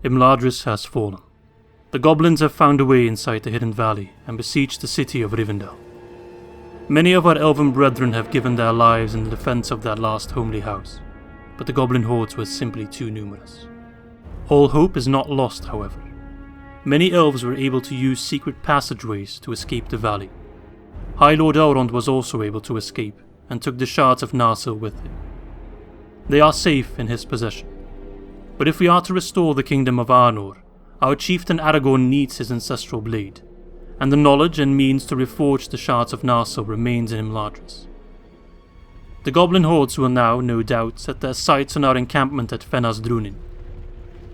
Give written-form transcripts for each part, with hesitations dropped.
Imladris has fallen. The goblins have found a way inside the hidden valley and besieged the city of Rivendell. Many of our elven brethren have given their lives in the defense of that last homely house, but the goblin hordes were simply too numerous. All hope is not lost, however. Many elves were able to use secret passageways to escape the valley. High Lord Elrond was also able to escape and took the shards of Narsil with him. They are safe in his possession. But if we are to restore the kingdom of Arnor, our chieftain Aragorn needs his ancestral blade, and the knowledge and means to reforge the shards of Narsil remains in Imladris. The goblin hordes will now, no doubt, set their sights on our encampment at Fennas Drúnin.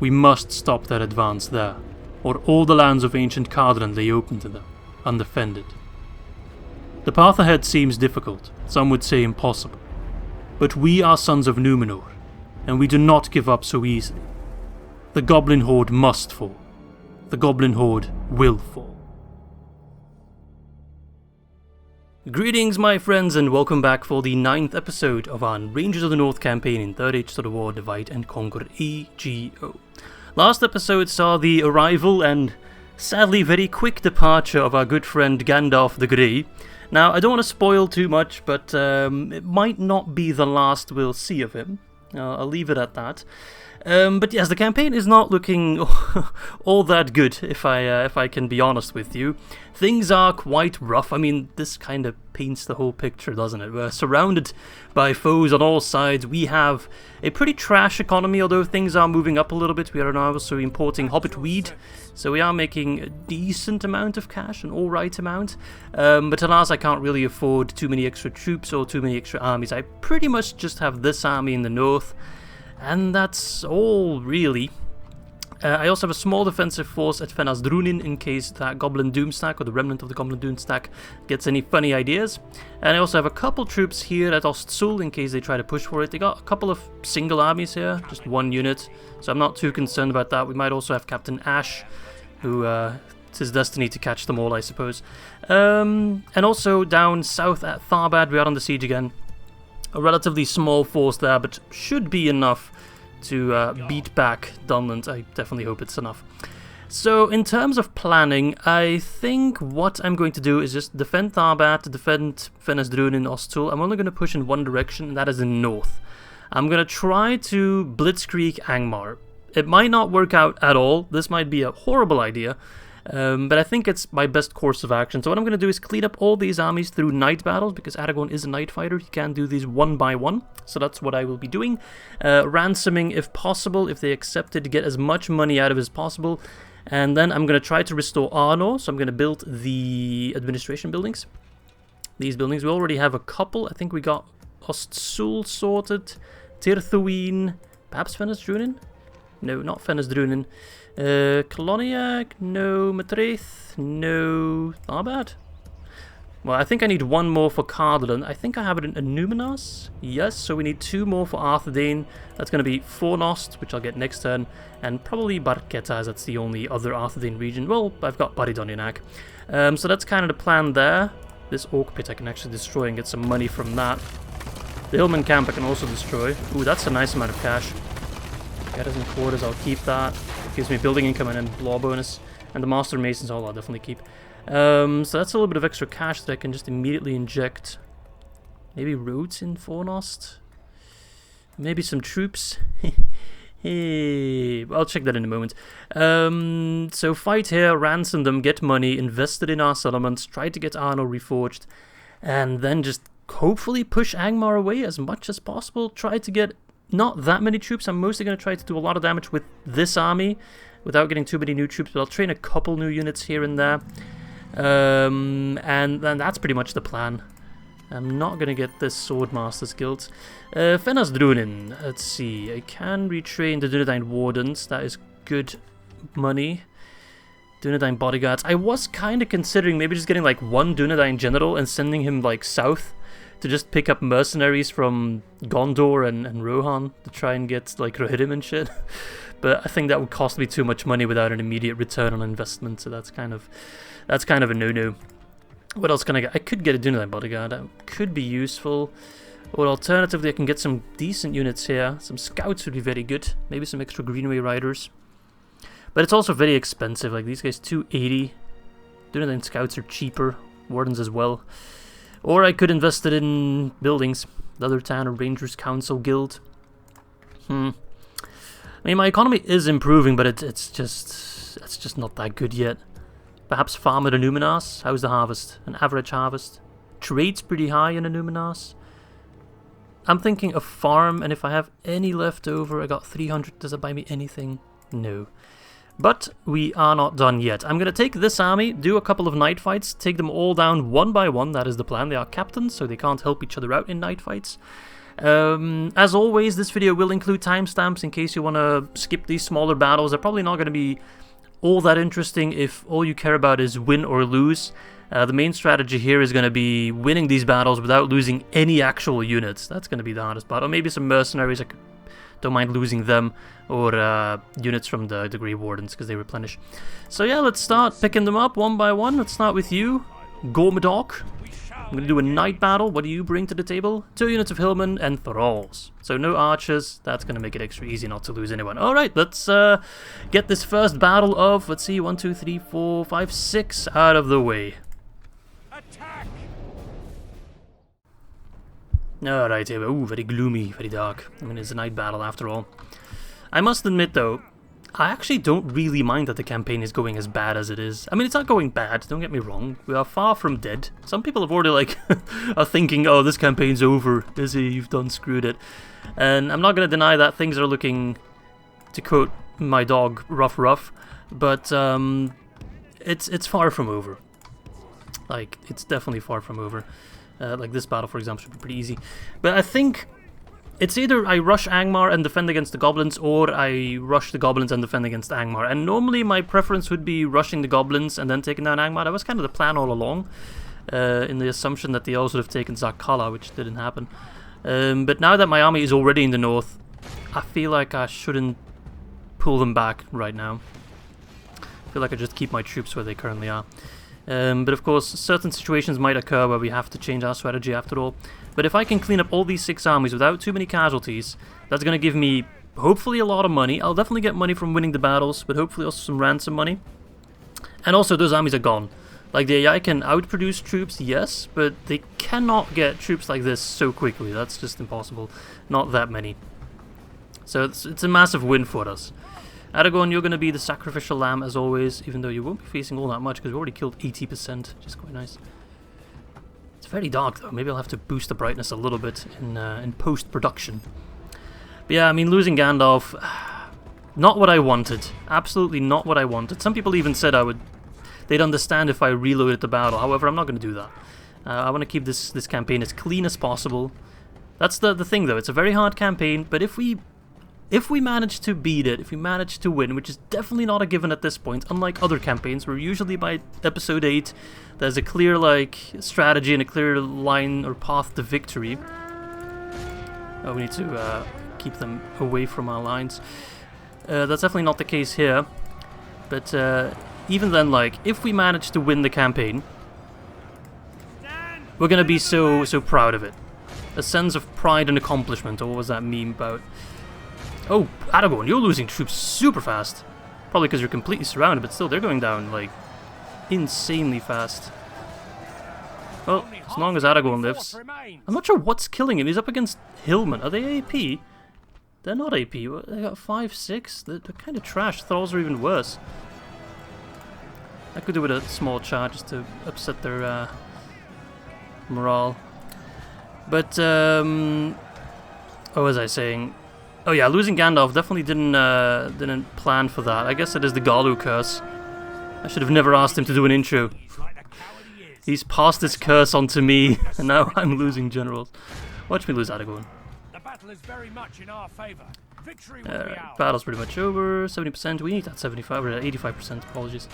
We must stop their advance there, or all the lands of ancient Cardoran lay open to them, undefended. The path ahead seems difficult, some would say impossible, but we are sons of Númenor, and we do not give up so easily. The Goblin Horde must fall. The Goblin Horde will fall. Greetings my friends and welcome back for the 9th episode of our Rangers of the North campaign in 3rd Age of War Divide and Conquer EGO. Last episode saw the arrival and sadly very quick departure of our good friend Gandalf the Grey. Now I don't want to spoil too much, but it might not be the last we'll see of him. I'll leave it at that. But yes, the campaign is not looking all that good, if I can be honest with you. Things are quite rough. I mean, this kind of paints the whole picture, doesn't it? We're surrounded by foes on all sides. We have a pretty trash economy, although things are moving up a little bit. We are now also importing hobbit weed, so we are making a decent amount of cash, an alright amount. But alas, I can't really afford too many extra troops or too many extra armies. I pretty much just have this army in the north. And that's all, really. I also have a small defensive force at Fennas Drúnin in case that Goblin Doomstack, or the remnant of the Goblin Doomstack, gets any funny ideas. And I also have a couple troops here at Ostzul in case they try to push for it. They got a couple of single armies here, just one unit, so I'm not too concerned about that. We might also have Captain Ash, who it's his destiny to catch them all, I suppose. And also down south at Tharbad, we are on the siege again. A relatively small force there, but should be enough to beat back Dunland. I definitely hope it's enough. So, in terms of planning, I think what I'm going to do is just defend Tharbad, defend Fennas Drúnin, Ostzul. I'm only going to push in one direction, and that is in north. I'm going to try to blitzkrieg Angmar. It might not work out at all. This might be a horrible idea. But I think it's my best course of action. So what I'm going to do is clean up all these armies through night battles, because Aragorn is a night fighter. He can do these one by one. So that's what I will be doing. Ransoming if possible, if they accept it, to get as much money out of it as possible. And then I'm going to try to restore Arnor. So I'm going to build the administration buildings. These buildings, we already have a couple. I think we got Ostzul sorted, Tirthuin, perhaps Fennas Drúnin? No, not Fennas Drúnin. Coloniac, no. Matraith, no. Tharbad? Well, I think I need one more for Cardoran. I think I have it in Numenos. Yes, so we need 2 more for Arthedain. That's going to be Fornost, which I'll get next turn, and probably Barquetta, as that's the only other Arthedain region. Well, I've got Baridonianak. So that's kind of the plan there. This Orc Pit I can actually destroy and get some money from that. The Hillman Camp I can also destroy. Ooh, that's a nice amount of cash. Garrison Quarters, I'll keep that. Gives me building income and then law bonus. And the Master Masons, I'll definitely keep. So that's a little bit of extra cash that I can just immediately inject. Maybe roads in Fornost? Maybe some troops? Hey, I'll check that in a moment. So fight here, ransom them, get money, invest it in our settlements, try to get Arnor reforged, and then just hopefully push Angmar away as much as possible. Try to get not that many troops. I'm mostly going to try to do a lot of damage with this army without getting too many new troops, but I'll train a couple new units here and there. And then that's pretty much the plan. I'm not going to get this Swordmaster's Guild. Fennas Drúnin, let's see. I can retrain the Dunedain Wardens. That is good money. Dunedain Bodyguards. I was kind of considering maybe just getting like one Dunedain General and sending him like south to just pick up mercenaries from Gondor and Rohan to try and get like Rohirrim and shit. But I think that would cost me too much money without an immediate return on investment, so that's kind of a no-no. What else can I get? I could get a Dunedain Bodyguard. That could be useful. Or alternatively, I can get some decent units here. Some scouts would be very good. Maybe some extra Greenway Riders. But it's also very expensive. Like, these guys, 280. Dunedin scouts are cheaper. Wardens as well. Or I could invest it in buildings. The other town or Rangers Council Guild. I mean, my economy is improving, but it's just not that good yet. Perhaps farm at Numinas. How's the harvest? An average harvest. Trade's pretty high in Numinas. I'm thinking a farm, and if I have any left over, I got 300. Does that buy me anything? No. But we are not done yet. I'm going to take this army, do a couple of night fights, take them all down one by one. That is the plan. They are captains, so they can't help each other out in night fights. As always, this video will include timestamps in case you want to skip these smaller battles. They're probably not going to be all that interesting if all you care about is win or lose. The main strategy here is going to be winning these battles without losing any actual units. That's going to be the hardest part. Or maybe some mercenaries. I don't mind losing them. Or units from the Grey Wardens because they replenish. So yeah, let's start picking them up one by one. Let's start with you, Gormadok. I'm going to do a night battle. What do you bring to the table? 2 units of Hillmen and Thralls. So no archers. That's going to make it extra easy not to lose anyone. Alright, let's get this first battle of, let's see, 1, 2, 3, 4, 5, 6 out of the way. Attack! Alright, here we go. Ooh, very gloomy, very dark. I mean, it's a night battle after all. I must admit, though, I actually don't really mind that the campaign is going as bad as it is. I mean, it's not going bad, don't get me wrong. We are far from dead. Some people have already, like, are thinking, oh, this campaign's over. Izzy, you've done screwed it. And I'm not going to deny that things are looking, to quote my dog, rough. But, it's far from over. Like, it's definitely far from over. Like, this battle, for example, should be pretty easy. But I think it's either I rush Angmar and defend against the goblins, or I rush the goblins and defend against Angmar. And normally my preference would be rushing the goblins and then taking down Angmar. That was kind of the plan all along, in the assumption that they also would have taken Zakala, which didn't happen. But now that my army is already in the north, I feel like I shouldn't pull them back right now. I feel like I just keep my troops where they currently are. But of course, certain situations might occur where we have to change our strategy after all. But if I can clean up all these 6 armies without too many casualties, that's going to give me, hopefully, a lot of money. I'll definitely get money from winning the battles, but hopefully also some ransom money. And also, those armies are gone. Like, the AI can outproduce troops, yes, but they cannot get troops like this so quickly. That's just impossible. Not that many. So it's a massive win for us. Aragorn, you're going to be the sacrificial lamb as always, even though you won't be facing all that much because we already killed 80%, which is quite nice. It's very dark though. Maybe I'll have to boost the brightness a little bit in post-production. But yeah, I mean, losing Gandalf, not what I wanted. Absolutely not what I wanted. Some people even said they'd understand if I reloaded the battle. However, I'm not going to do that. I want to keep this campaign as clean as possible. That's the thing though. It's a very hard campaign, but if we manage to beat it, if we manage to win, which is definitely not a given at this point, unlike other campaigns where usually by episode 8 there's a clear strategy and a clear line or path to victory. Oh, we need to keep them away from our lines. That's definitely not the case here. But even then, if we manage to win the campaign, we're gonna be so proud of it. A sense of pride and accomplishment, or what was that meme about? Oh, Aragorn, you're losing troops super fast. Probably because you're completely surrounded, but still, they're going down, insanely fast. Well, as long as Aragorn lives. I'm not sure what's killing him. He's up against Hillmen. Are they AP? They're not AP. They got 5, 6. They're kind of trash. Thralls are even worse. I could do with a small charge just to upset their morale. But, what was I saying? Oh yeah, losing Gandalf definitely didn't plan for that. I guess it is the Galu curse. I should have never asked him to do an intro. He's passed his curse on to me, and now I'm losing generals. Watch me lose Aragorn. The battle is very much in our favor. Victory will be ours. Battle's pretty much over. 70%. We need that 75. We're at 85%. Apologies.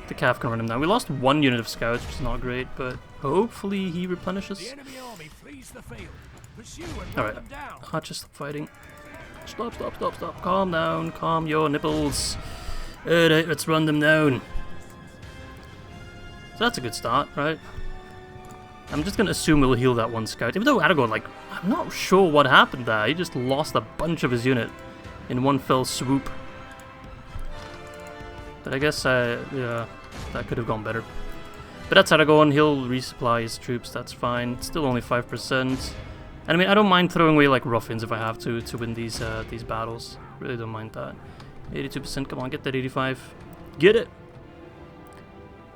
The Cav can run him now. We lost 1 unit of scouts, which is not great, but hopefully he replenishes. The enemy army flees the field. Alright, Archer, stop fighting. Stop. Calm down, calm your nipples. Alright, let's run them down. So that's a good start, right? I'm just going to assume we'll heal that 1 scout. Even though Aragorn, I'm not sure what happened there. He just lost a bunch of his unit in one fell swoop. But I guess, yeah, that could have gone better. But that's Aragorn, he'll resupply his troops, that's fine. It's still only 5%. And I mean, I don't mind throwing away like ruffians if I have to win these battles. Really don't mind that. 82%, come on, get that 85. Get it!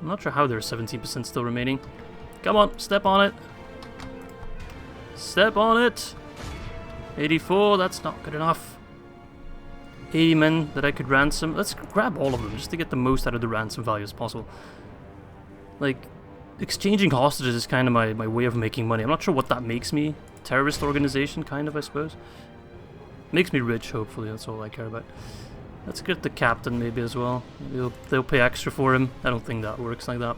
I'm not sure how there's 17% still remaining. Come on, step on it. Step on it! 84, that's not good enough. 80 men that I could ransom. Let's grab all of them just to get the most out of the ransom value as possible. Like, exchanging hostages is kind of my way of making money. I'm not sure what that makes me. Terrorist organization, kind of, I suppose. Makes me rich, hopefully, that's all I care about. Let's get the captain maybe as well. Maybe they'll pay extra for him. I don't think that works like that.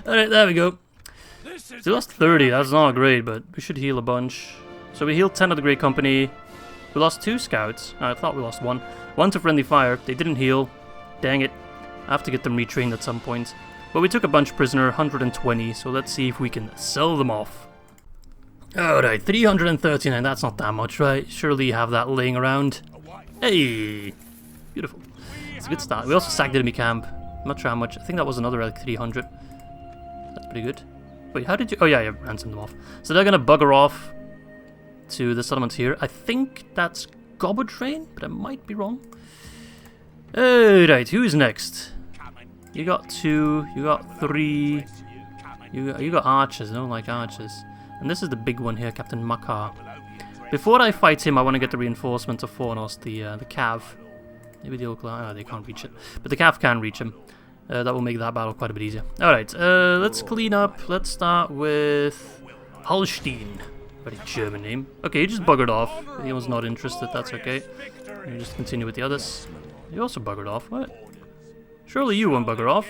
Alright, there we go. So we lost 30, that's not great, but we should heal a bunch. So we healed 10 of the Grey Company. We lost 2 scouts. I thought we lost 1. 1 to friendly fire. They didn't heal. Dang it. I have to get them retrained at some point. But we took a bunch prisoner, 120, so let's see if we can sell them off. Alright, 339, that's not that much, right? Surely you have that laying around. Hey! Beautiful. It's a good start. We also sacked enemy camp. I'm not sure how much. I think that was another like 300. That's pretty good. Wait, how did you... Oh yeah, you ransomed them off. So they're gonna bugger off to the settlements here. I think that's Goblin, but I might be wrong. Alright, who's next? You got 2, you got 3, you got archers. I don't like archers. And this is the big one here, Captain Makar. Before I fight him, I want to get the reinforcement of Fennas, the Cav. Maybe they'll... Oh, they can't reach it. But the Cav can reach him. That will make that battle quite a bit easier. Alright, let's clean up. Let's start with Holstein. Very German name. Okay, he just buggered off. He was not interested, that's okay. You just continue with the others. You also buggered off, what? Surely you won't bugger off.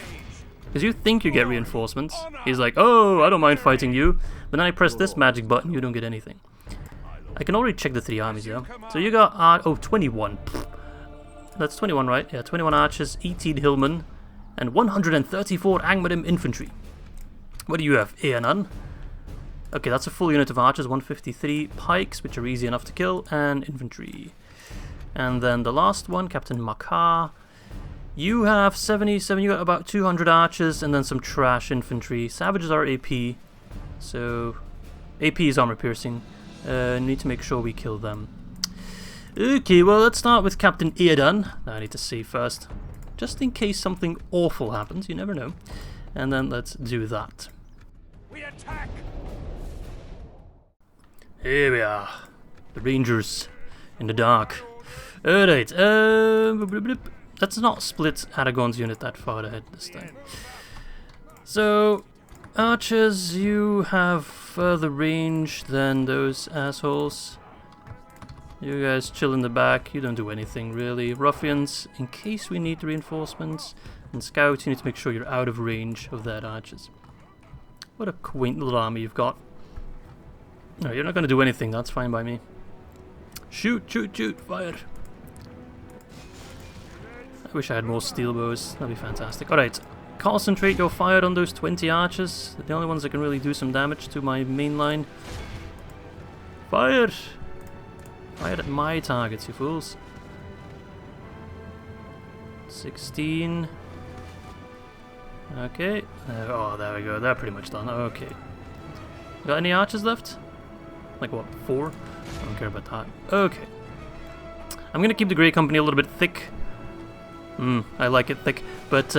Because you think you get reinforcements. He's like, oh, I don't mind fighting you. But then I press this magic button, you don't get anything. I can already check the 3 armies, yeah? So you got, 21. That's 21, right? Yeah, 21 archers, 18 hillmen, and 134 Angmarim infantry. What do you have? Eanan. Okay, that's a full unit of archers, 153 pikes, which are easy enough to kill, and infantry. And then the last one, Captain Makar. You have 77, you got about 200 archers, and then some trash infantry. Savages are AP, so AP is armor piercing. Need to make sure we kill them. Okay, well, let's start with Captain Eanan. I need to save first, just in case something awful happens, you never know. And then let's do that. We attack. Here we are, the Rangers in the dark. Alright, let's not split Aragorn's unit that far ahead this time. So, archers, you have further range than those assholes. You guys chill in the back, you don't do anything really. Ruffians, in case we need reinforcements. And scouts, you need to make sure you're out of range of that archers. What a quaint little army you've got. No, you're not going to do anything, that's fine by me. Shoot, shoot, shoot, fire. I wish I had more steel bows, that'd be fantastic. Alright, concentrate your fire on those 20 archers. They're the only ones that can really do some damage to my main line. Fire! Fire at my targets, you fools. 16. Okay. Oh, there we go. They're pretty much done. Okay. Got any archers left? Like what, 4? I don't care about that. Okay. I'm gonna keep the Grey Company a little bit thick. I like it thick. But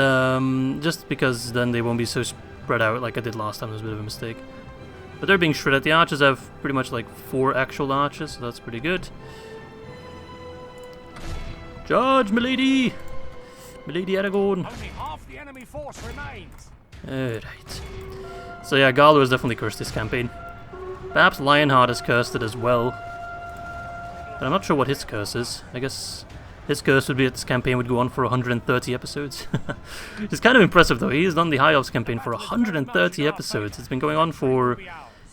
just because then they won't be so spread out like I did last time. It was a bit of a mistake. But they're being shredded. The archers have pretty much like 4 actual archers, so that's pretty good. Charge, milady! Milady Aragorn! Only half the enemy force remains. Alright. So yeah, Garlo has definitely cursed this campaign. Perhaps Lionheart has cursed it as well. But I'm not sure what his curse is. I guess his curse would be that this campaign would go on for 130 episodes. It's kind of impressive though. He has done the High Elves campaign for 130 episodes. It's been going on for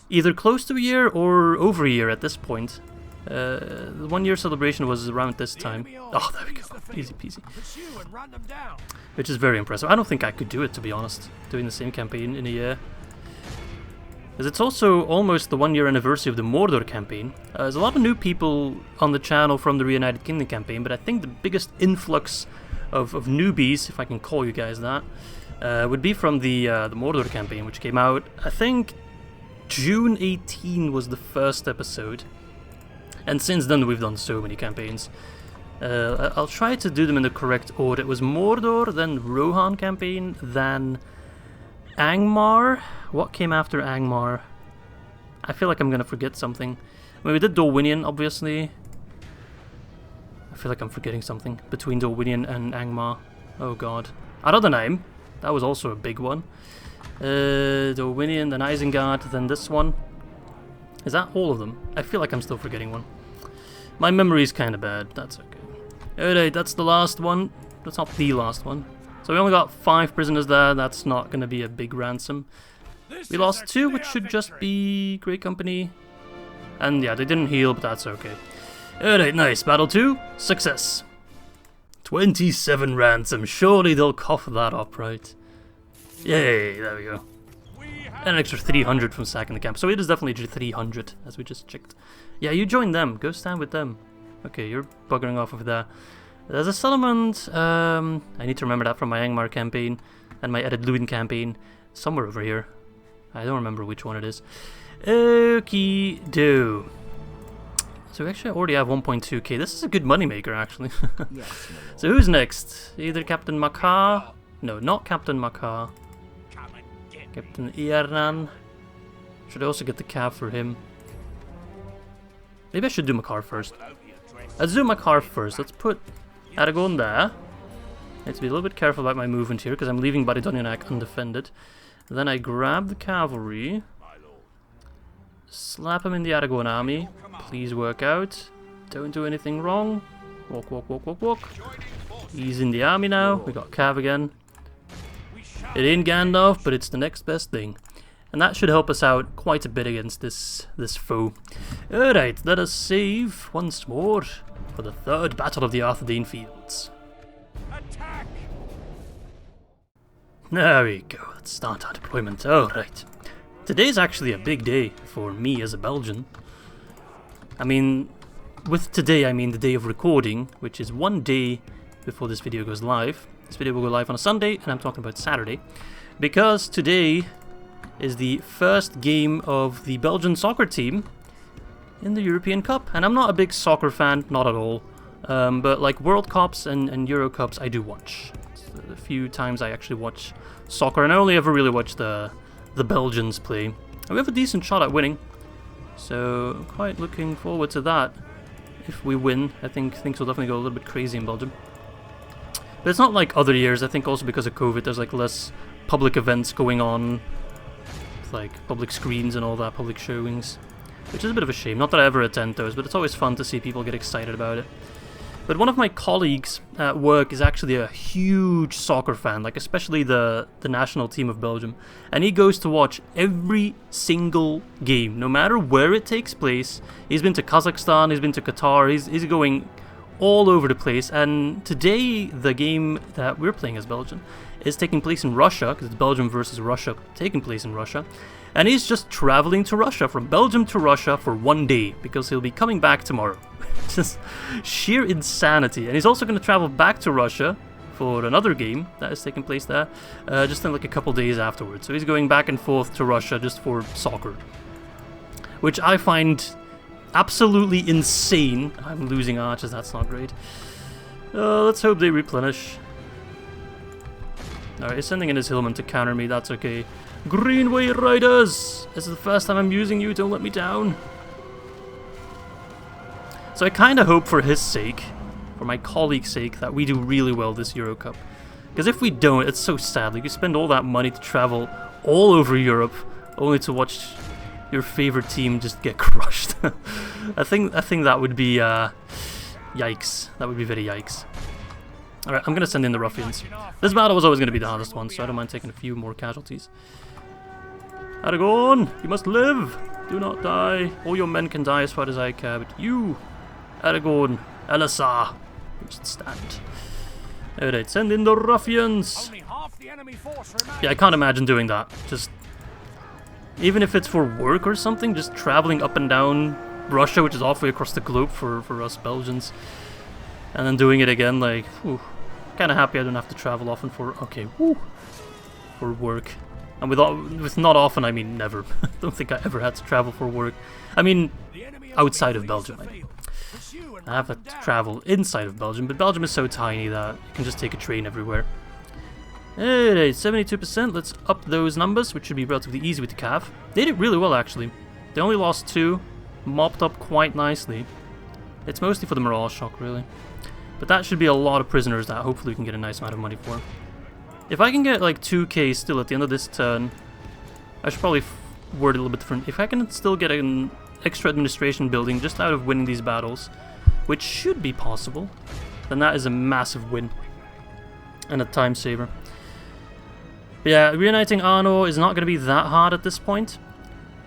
either close to a year or over a year at this point. The 1 year celebration was around this time. Oh, there we go. Easy peasy. Which is very impressive. I don't think I could do it, to be honest, doing the same campaign in a year. Because it's also almost the 1 year anniversary of the Mordor campaign. There's a lot of new people on the channel from the Reunited Kingdom campaign, but I think the biggest influx of newbies, if I can call you guys that, would be from the Mordor campaign, which came out, I think, June 18 was the first episode. And since then we've done so many campaigns. I'll try to do them in the correct order. It was Mordor, then Rohan campaign, then Angmar. What came after Angmar? I feel like I'm gonna forget something. I mean, we did Dorwinion, obviously. I feel like I'm forgetting something between Dorwinion and Angmar. Oh god. Arthedain. That was also a big one. Dorwinion, then Isengard, then this one. Is that all of them? I feel like I'm still forgetting one. My memory's kind of bad. That's okay. Alright, that's the last one. That's not the last one. So we only got 5 prisoners there. That's not going to be a big ransom. We lost 2, which should just be Grey Company. And yeah, they didn't heal, but that's okay. Alright, nice. Battle 2, success. 27 ransom. Surely they'll cough that up, right? Yay, there we go. And an extra 300 from sacking the camp. So it is definitely 300, as we just checked. Yeah, you join them. Go stand with them. Okay, you're buggering off over there. There's a settlement. I need to remember that from my Angmar campaign and my Edit Luden campaign. Somewhere over here. I don't remember which one it is. Okie do. So we actually already have 1.2k. This is a good moneymaker, actually. Yes, So who's next? Either Captain Makar. No, not Captain Makar. Captain Iernan. Should I also get the cav for him? Maybe I should do Makar first. Let's do Makar first. Let's put Aragorn there. I need to be a little bit careful about my movement here because I'm leaving Baridonionak undefended. Then I grab the cavalry. Slap him in the Aragorn army. Please work out. Don't do anything wrong. Walk, walk, walk, walk, walk. He's in the army now. We got cav again. It ain't Gandalf, but it's the next best thing. And that should help us out quite a bit against this foe. Alright, let us save once more for the 3rd Battle of the Arthedain Fields. Attack! There we go, let's start our deployment. Alright. Today's actually a big day for me as a Belgian. I mean, with today I mean the day of recording, which is 1 day before this video goes live. This video will go live on a Sunday, and I'm talking about Saturday. Because today is the first game of the Belgian soccer team in the European Cup. And I'm not a big soccer fan, not at all. But like World Cups and Euro Cups, I do watch. It's a few times I actually watch soccer, and I only ever really watch the Belgians play. And we have a decent shot at winning. So I'm quite looking forward to that. If we win, I think things will definitely go a little bit crazy in Belgium. But it's not like other years. I think also because of COVID, there's like less public events going on, like public screens and all that, public showings, which is a bit of a shame. Not that I ever attend those, but it's always fun to see people get excited about it. But one of my colleagues at work is actually a huge soccer fan, like especially the national team of Belgium, and he goes to watch every single game, no matter where it takes place. He's been to Kazakhstan, he's been to Qatar, he's going all over the place. And today the game that we're playing as Belgium is taking place in Russia, because it's Belgium versus Russia taking place in Russia, and he's just traveling to Russia, from Belgium to Russia for 1 day, because he'll be coming back tomorrow. Just sheer insanity. And he's also going to travel back to Russia for another game that is taking place there, just in like a couple days afterwards. So he's going back and forth to Russia just for soccer, which I find absolutely insane. I'm losing archers, that's not great. Let's hope they replenish. Alright, he's sending in his hillman to counter me, that's okay. Greenway Riders! This is the first time I'm using you, don't let me down. So I kind of hope for his sake, for my colleague's sake, that we do really well this Euro Cup. Because if we don't, it's so sad. Like, you spend all that money to travel all over Europe, only to watch your favorite team just get crushed. I think that would be yikes. That would be very yikes. Alright, I'm gonna send in the ruffians. This battle was always gonna be the hardest one, so I don't mind taking a few more casualties. Aragorn, you must live! Do not die. All your men can die as far as I care, but you, Aragorn, Elisar, you must stand. Alright, send in the ruffians! Only half the enemy force remains. Yeah, I can't imagine doing that. Just, even if it's for work or something, just traveling up and down Russia, which is halfway across the globe for us Belgians, and then doing it again, like, whew. kind of happy I don't have to travel often for... Okay, woo! For work. And with not often, I mean never. I don't think I ever had to travel for work. I mean, outside of Belgium, I mean. I have to travel inside of Belgium, but Belgium is so tiny that you can just take a train everywhere. Alright, 72%. Let's up those numbers, which should be relatively easy with the Cav. They did really well, actually. They only lost 2, mopped up quite nicely. It's mostly for the morale shock, really. But that should be a lot of prisoners that hopefully we can get a nice amount of money for. If I can get like 2k still at the end of this turn, I should probably word it a little bit different. If I can still get an extra administration building just out of winning these battles, which should be possible, then that is a massive win. And a time saver. But yeah, reuniting Arnor is not going to be that hard at this point.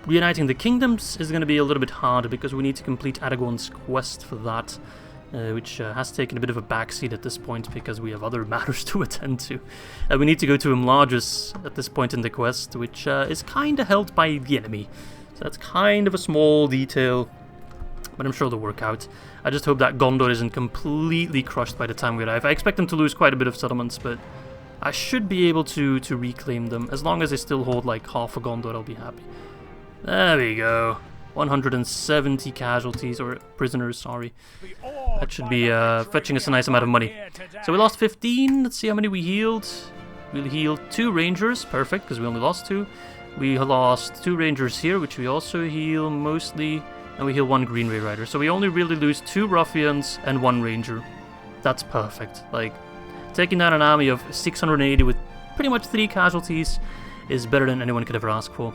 Reuniting the kingdoms is going to be a little bit harder because we need to complete Aragorn's quest for that. Which has taken a bit of a backseat at this point because we have other matters to attend to. We need to go to Imladris at this point in the quest, which is kind of held by the enemy. So that's kind of a small detail, but I'm sure they'll work out. I just hope that Gondor isn't completely crushed by the time we arrive. I expect them to lose quite a bit of settlements, but I should be able to reclaim them. As long as they still hold like half of Gondor, I'll be happy. There we go. 170 casualties, or prisoners, sorry. That should be fetching us a nice amount of money. So we lost 15, let's see how many we healed. We healed 2 rangers, perfect, because we only lost 2. We lost 2 rangers here, which we also heal mostly, and we heal 1 Greenway Rider. So we only really lose 2 ruffians and 1 ranger. That's perfect. Like, taking down an army of 680 with pretty much 3 casualties is better than anyone could ever ask for.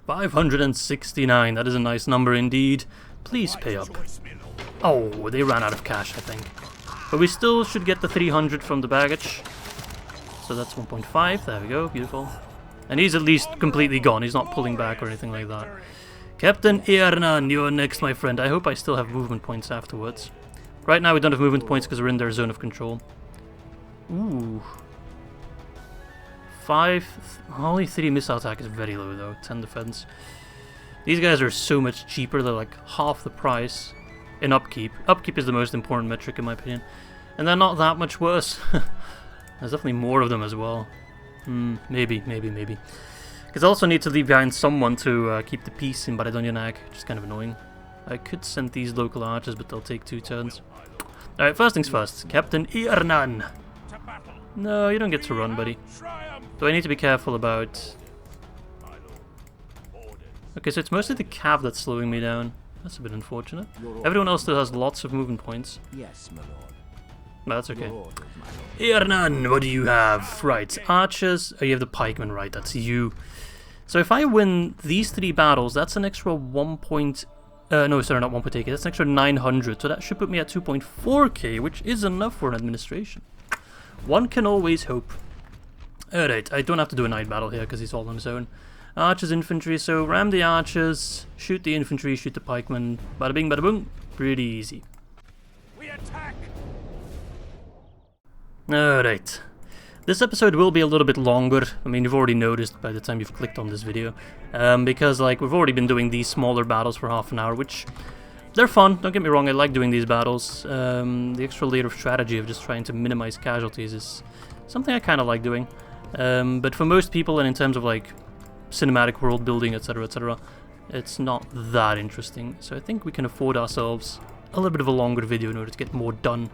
569, that is a nice number indeed. Please pay up. Oh, they ran out of cash, I think. But we still should get the 300 from the baggage. So that's 1.5, there we go, beautiful. And he's at least completely gone, he's not pulling back or anything like that. Captain Ernan, you're next, my friend. I hope I still have movement points afterwards. Right now we don't have movement points because we're in their zone of control. Ooh. 5, only 3 missile attack is very low though, 10 defense. These guys are so much cheaper, they're like half the price in upkeep. Upkeep is the most important metric in my opinion. And they're not that much worse. There's definitely more of them as well. Maybe. Because I also need to leave behind someone to keep the peace in Baradonyanak, which is kind of annoying. I could send these local archers, but they'll take 2 turns. Alright, first things first. Captain Ernan. No, you don't get to run, buddy. Do I need to be careful about... Okay, so it's mostly the Cav that's slowing me down. That's a bit unfortunate. Everyone else still has lots of movement points. Yes, my lord. No, that's okay. Ernan, what do you have? Right, archers. Oh, you have the pikemen, right, that's you. So if I win these 3 battles, that's an extra 1 point... no, sorry, not 1.8k, that's an extra 900. So that should put me at 2.4k, which is enough for an administration. One can always hope. Alright, I don't have to do a night battle here because he's all on his own. Archers, infantry, so ram the archers, shoot the infantry, shoot the pikemen. Bada bing, bada boom. Pretty easy. We attack. Alright. This episode will be a little bit longer. I mean, you've already noticed by the time you've clicked on this video. Because, like, we've already been doing these smaller battles for half an hour, which... they're fun, don't get me wrong, I like doing these battles. The extra layer of strategy of just trying to minimize casualties is something I kind of like doing. But for most people, and in terms of like cinematic world building, etc., it's not that interesting. So I think we can afford ourselves a little bit of a longer video in order to get more done.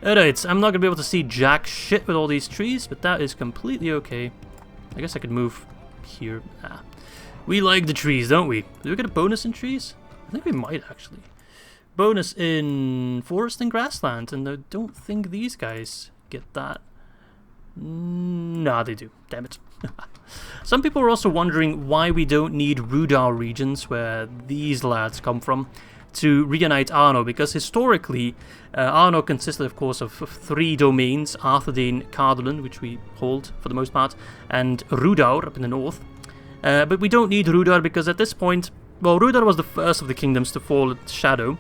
Alright, I'm not going to be able to see jack shit with all these trees, but that is completely okay. I guess I could move here. We like the trees, don't we? Do we get a bonus in trees? I think we might actually. Bonus in forest and grassland, and I don't think these guys get that. Nah, they do. Damn it. Some people are also wondering why we don't need Rudar regions, where these lads come from, to reunite Arnor, because historically Arnor consisted of course of 3 domains, Arthedain, Cardolan, which we hold for the most part, and Rudar up in the north. But we don't need Rudar because at this point, well, Rudar was the first of the kingdoms to fall at Shadow.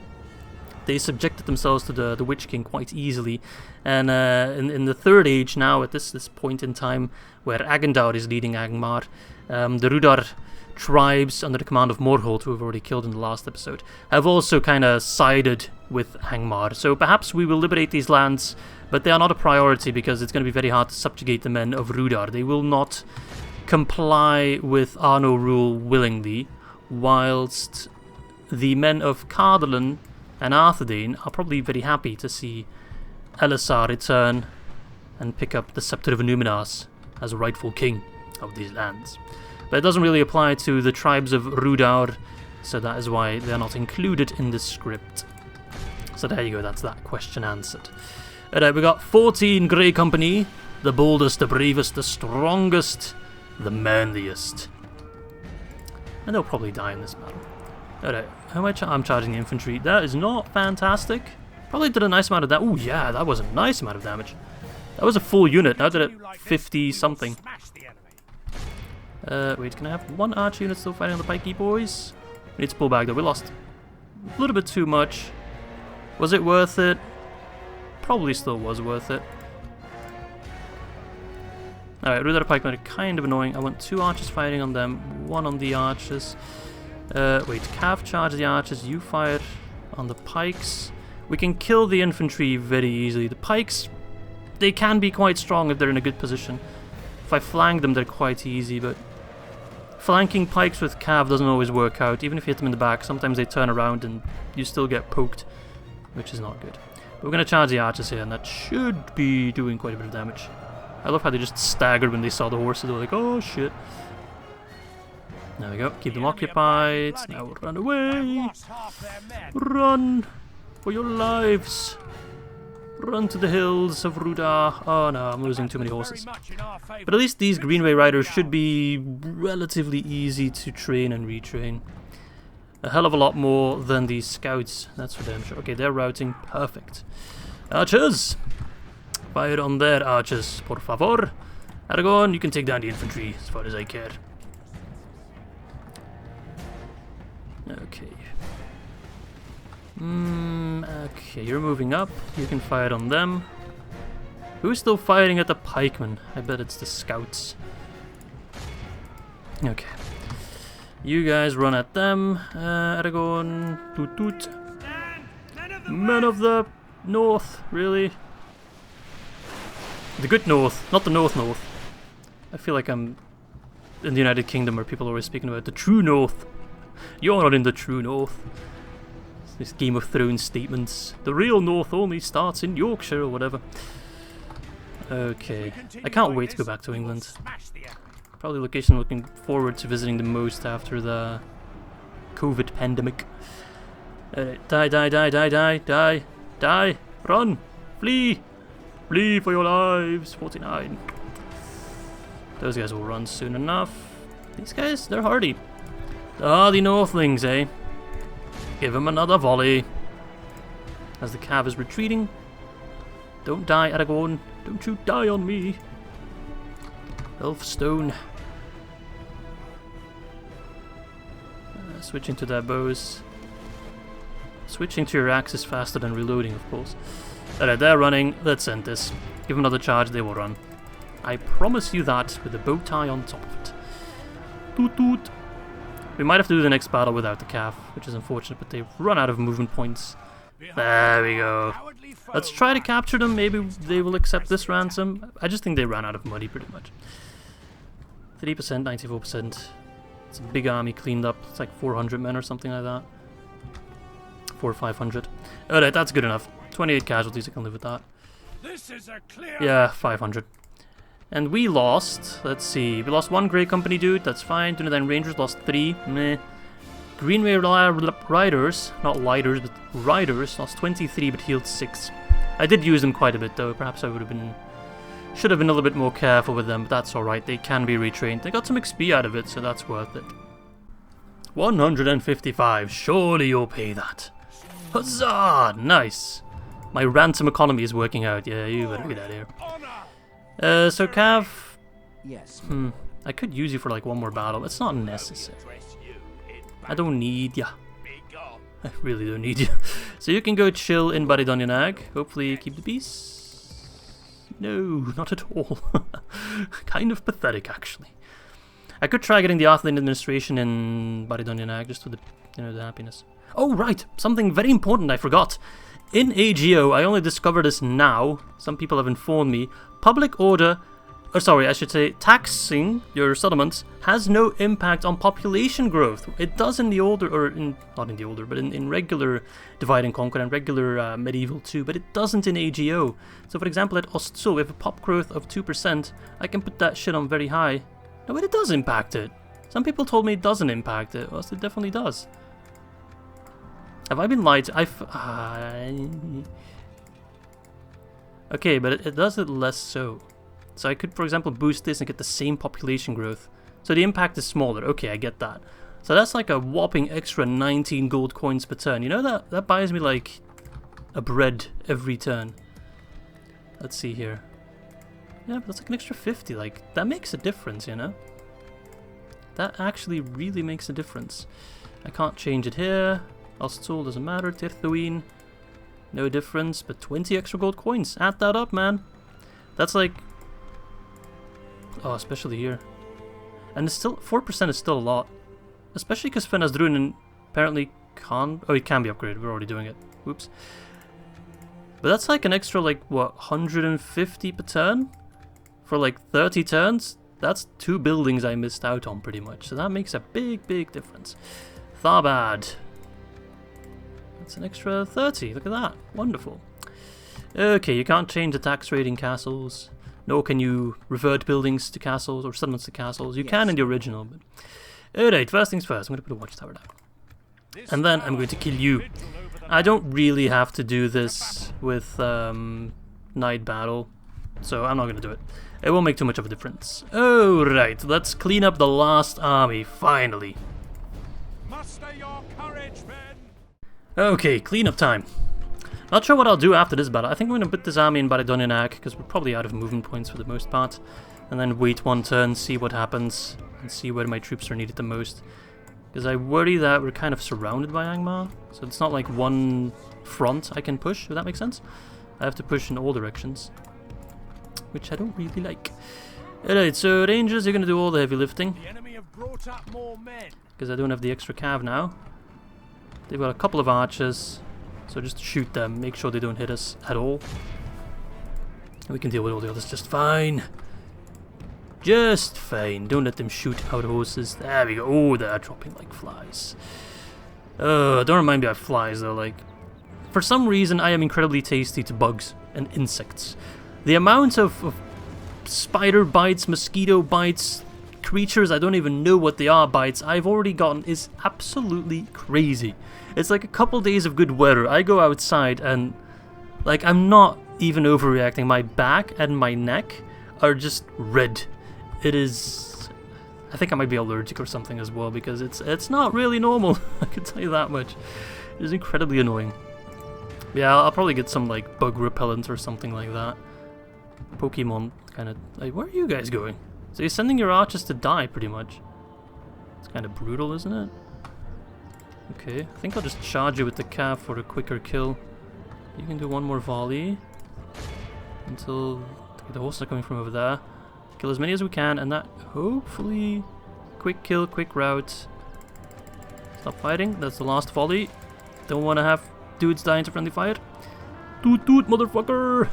They subjected themselves to the Witch King quite easily, and in the Third Age now, at this point in time, where Agendaur is leading Angmar, the Rudar tribes under the command of Morholt, who we've already killed in the last episode, have also kind of sided with Angmar. So perhaps we will liberate these lands, but they are not a priority because it's going to be very hard to subjugate the men of Rudar. They will not comply with Arnor rule willingly, whilst the men of Cardolan and Arthedain are probably very happy to see Elisar return and pick up the Scepter of Numinas as rightful king of these lands. But it doesn't really apply to the tribes of Rudar, so that is why they are not included in the script. So there you go, that's that question answered. Alright, we got 14 Grey Company, the boldest, the bravest, the strongest, the manliest. And they'll probably die in this battle. Alright, how much I'm charging the infantry? That is not fantastic. Probably did a nice amount of that. Oh yeah, that was a nice amount of damage. That was a full unit. Now did it 50 something. Wait, can I have one archer unit still fighting on the pikey boys? We need to pull back though. We lost a little bit too much. Was it worth it? Probably still was worth it. Alright, Rudar pikemen are kind of annoying. I want 2 archers fighting on them, 1 on the archers. Wait, Cav charge the archers, you fire on the pikes. We can kill the infantry very easily. The pikes, they can be quite strong if they're in a good position. If I flank them, they're quite easy, but flanking pikes with Cav doesn't always work out. Even if you hit them in the back, sometimes they turn around and you still get poked, which is not good. But we're going to charge the archers here, and that should be doing quite a bit of damage. I love how they just staggered when they saw the horses. They were like, oh shit. There we go. Keep them occupied. Now run away. Run for your lives. Run to the hills of Rudar. Oh no, I'm losing too many horses. But at least these Greenway riders should be relatively easy to train and retrain. A hell of a lot more than these scouts. That's for damn sure. Okay, they're routing. Perfect. Archers! Fire on their archers, por favor. Aragorn, you can take down the infantry as far as I care. Okay. Okay, you're moving up. You can fire on them. Who's still firing at the pikemen? I bet it's the scouts. Okay. You guys run at them. Aragorn. Toot toot. Men of the North, really? The good North, not the North. I feel like I'm in the United Kingdom where people are always speaking about the true North. You're not in the true North. This Game of Thrones statements. The real North only starts in Yorkshire or whatever. Okay. I can't wait to go back to England. Probably the location I'm looking forward to visiting the most after the COVID pandemic. Die. Run. Flee. Flee for your lives. 49. Those guys will run soon enough. These guys, they're hardy. The hardy Northlings, eh? Give him another volley. As the cav is retreating. Don't die, Aragorn. Don't you die on me. Elfstone. Switching to their bows. Switching to your axe is faster than reloading, of course. Alright, they're running. Let's end this. Give them another charge, they will run. I promise you that, with a bow tie on top of it. Toot toot. We might have to do the next battle without the calf, which is unfortunate, but they've run out of movement points. There we go. Let's try to capture them. Maybe they will accept this ransom. I just think they ran out of money, pretty much. 3%, 94%. It's a big army cleaned up. It's like 400 men or something like that. 400 or 500. Alright, that's good enough. 28 casualties, I can live with that. This is a clear. Yeah, 500. And we lost, let's see, we lost 1 Grey Company dude, that's fine. Arthedain Rangers lost 3, meh. Greenway Riders, not Lighters, but Riders, lost 23 but healed 6. I did use them quite a bit though, perhaps I should have been a little bit more careful with them, but that's alright, they can be retrained. They got some XP out of it, so that's worth it. 155, surely you'll pay that. Huzzah! Nice! My ransom economy is working out, yeah, you better get out of here. So Cav, yes. I could use you for like one more battle. It's not necessary. I don't need ya. I really don't need you. So you can go chill in Baridonyanag. Hopefully keep the peace. No, not at all. Kind of pathetic actually. I could try getting the Arthedain administration in Baridonian just for the, the happiness. Oh, right! Something very important I forgot. In AGO, I only discovered this now. Some people have informed me. Public order, or sorry, I should say, taxing your settlements has no impact on population growth. It does in the older, or not in the older, but in regular Divide and Conquer and regular Medieval 2, but it doesn't in AGO. So for example, at Ostsul, we have a pop growth of 2%. I can put that shit on very high. No, but it does impact it. Some people told me it doesn't impact it. Well, it definitely does. Have I been lied to? Okay, but it does it less so. So I could, for example, boost this and get the same population growth. So the impact is smaller. Okay, I get that. So that's like a whopping extra 19 gold coins per turn. You know, that buys me like a bread every turn. Let's see here. Yeah, but that's like an extra 50. Like, that makes a difference, you know? That actually really makes a difference. I can't change it here. Ostsul doesn't matter. Tirthuin, no difference, but 20 extra gold coins. Add that up, man. That's like... Oh, especially here. And it's still... 4% is still a lot. Especially because Fennas Drúnin apparently can't... Oh, it can be upgraded. We're already doing it. Whoops. But that's like an extra, like, what, 150 per turn? For like 30 turns? That's 2 buildings I missed out on, pretty much. So that makes a big, big difference. Tharbad. That's an extra 30. Look at that. Wonderful. Okay, you can't change the tax rate in castles. Nor can you revert buildings to castles or settlements to castles. You can in the original, but... Alright, first things first. I'm going to put a watchtower down. And then I'm going to kill you. I don't really have to do this with Night Battle, so I'm not going to do it. It won't make too much of a difference. Alright, let's clean up the last army, finally. Muster your courage, men. Okay, cleanup time. Not sure what I'll do after this battle. I think I'm going to put this army in Baridonian because we're probably out of movement points for the most part. And then wait one turn, see what happens, and see where my troops are needed the most. Because I worry that we're kind of surrounded by Angmar, so it's not like one front I can push, if that makes sense. I have to push in all directions, which I don't really like. Alright, so Rangers, you're going to do all the heavy lifting. The enemy have brought up more men. Because I don't have the extra cav now. They've got a couple of archers, so just shoot them, make sure they don't hit us at all. And we can deal with all the others just fine. Just fine. Don't let them shoot out horses. There we go. Oh, they're dropping like flies. Don't remind me of flies though. Like, for some reason, I am incredibly tasty to bugs and insects. The amount of spider bites, mosquito bites, creatures I don't even know what they are bites I've already gotten is absolutely crazy. It's like a couple days of good weather. I go outside and, like, I'm not even overreacting. My back and my neck are just red. It is... I think I might be allergic or something as well, because it's not really normal. I can tell you that much. It is incredibly annoying. Yeah, I'll probably get some like bug repellent or something like that. Pokemon kind of... Like, where are you guys going? So you're sending your archers to die, pretty much. It's kind of brutal, isn't it? Okay, I think I'll just charge you with the cav for a quicker kill. You can do one more volley. Until the horses are coming from over there. Kill as many as we can, and that, hopefully... Quick kill, quick route. Stop fighting, that's the last volley. Don't want to have dudes dying to friendly fire. Toot toot, motherfucker!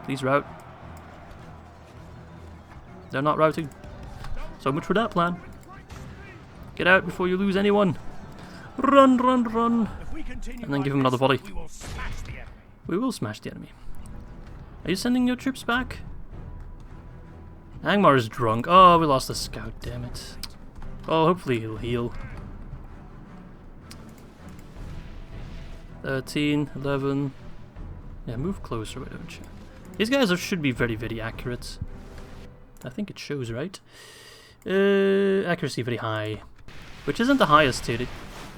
Please route. They're not routing. So much for that plan. Get out before you lose anyone. Run, run, run. And then give him another volley. We will smash the enemy. Are you sending your troops back? Angmar is drunk. Oh, we lost the scout, damn it. Oh, hopefully he'll heal. 13, 11. Yeah, move closer, why don't you? These guys should be very, very accurate. I think it shows, right? Accuracy very high. Which isn't the highest here. It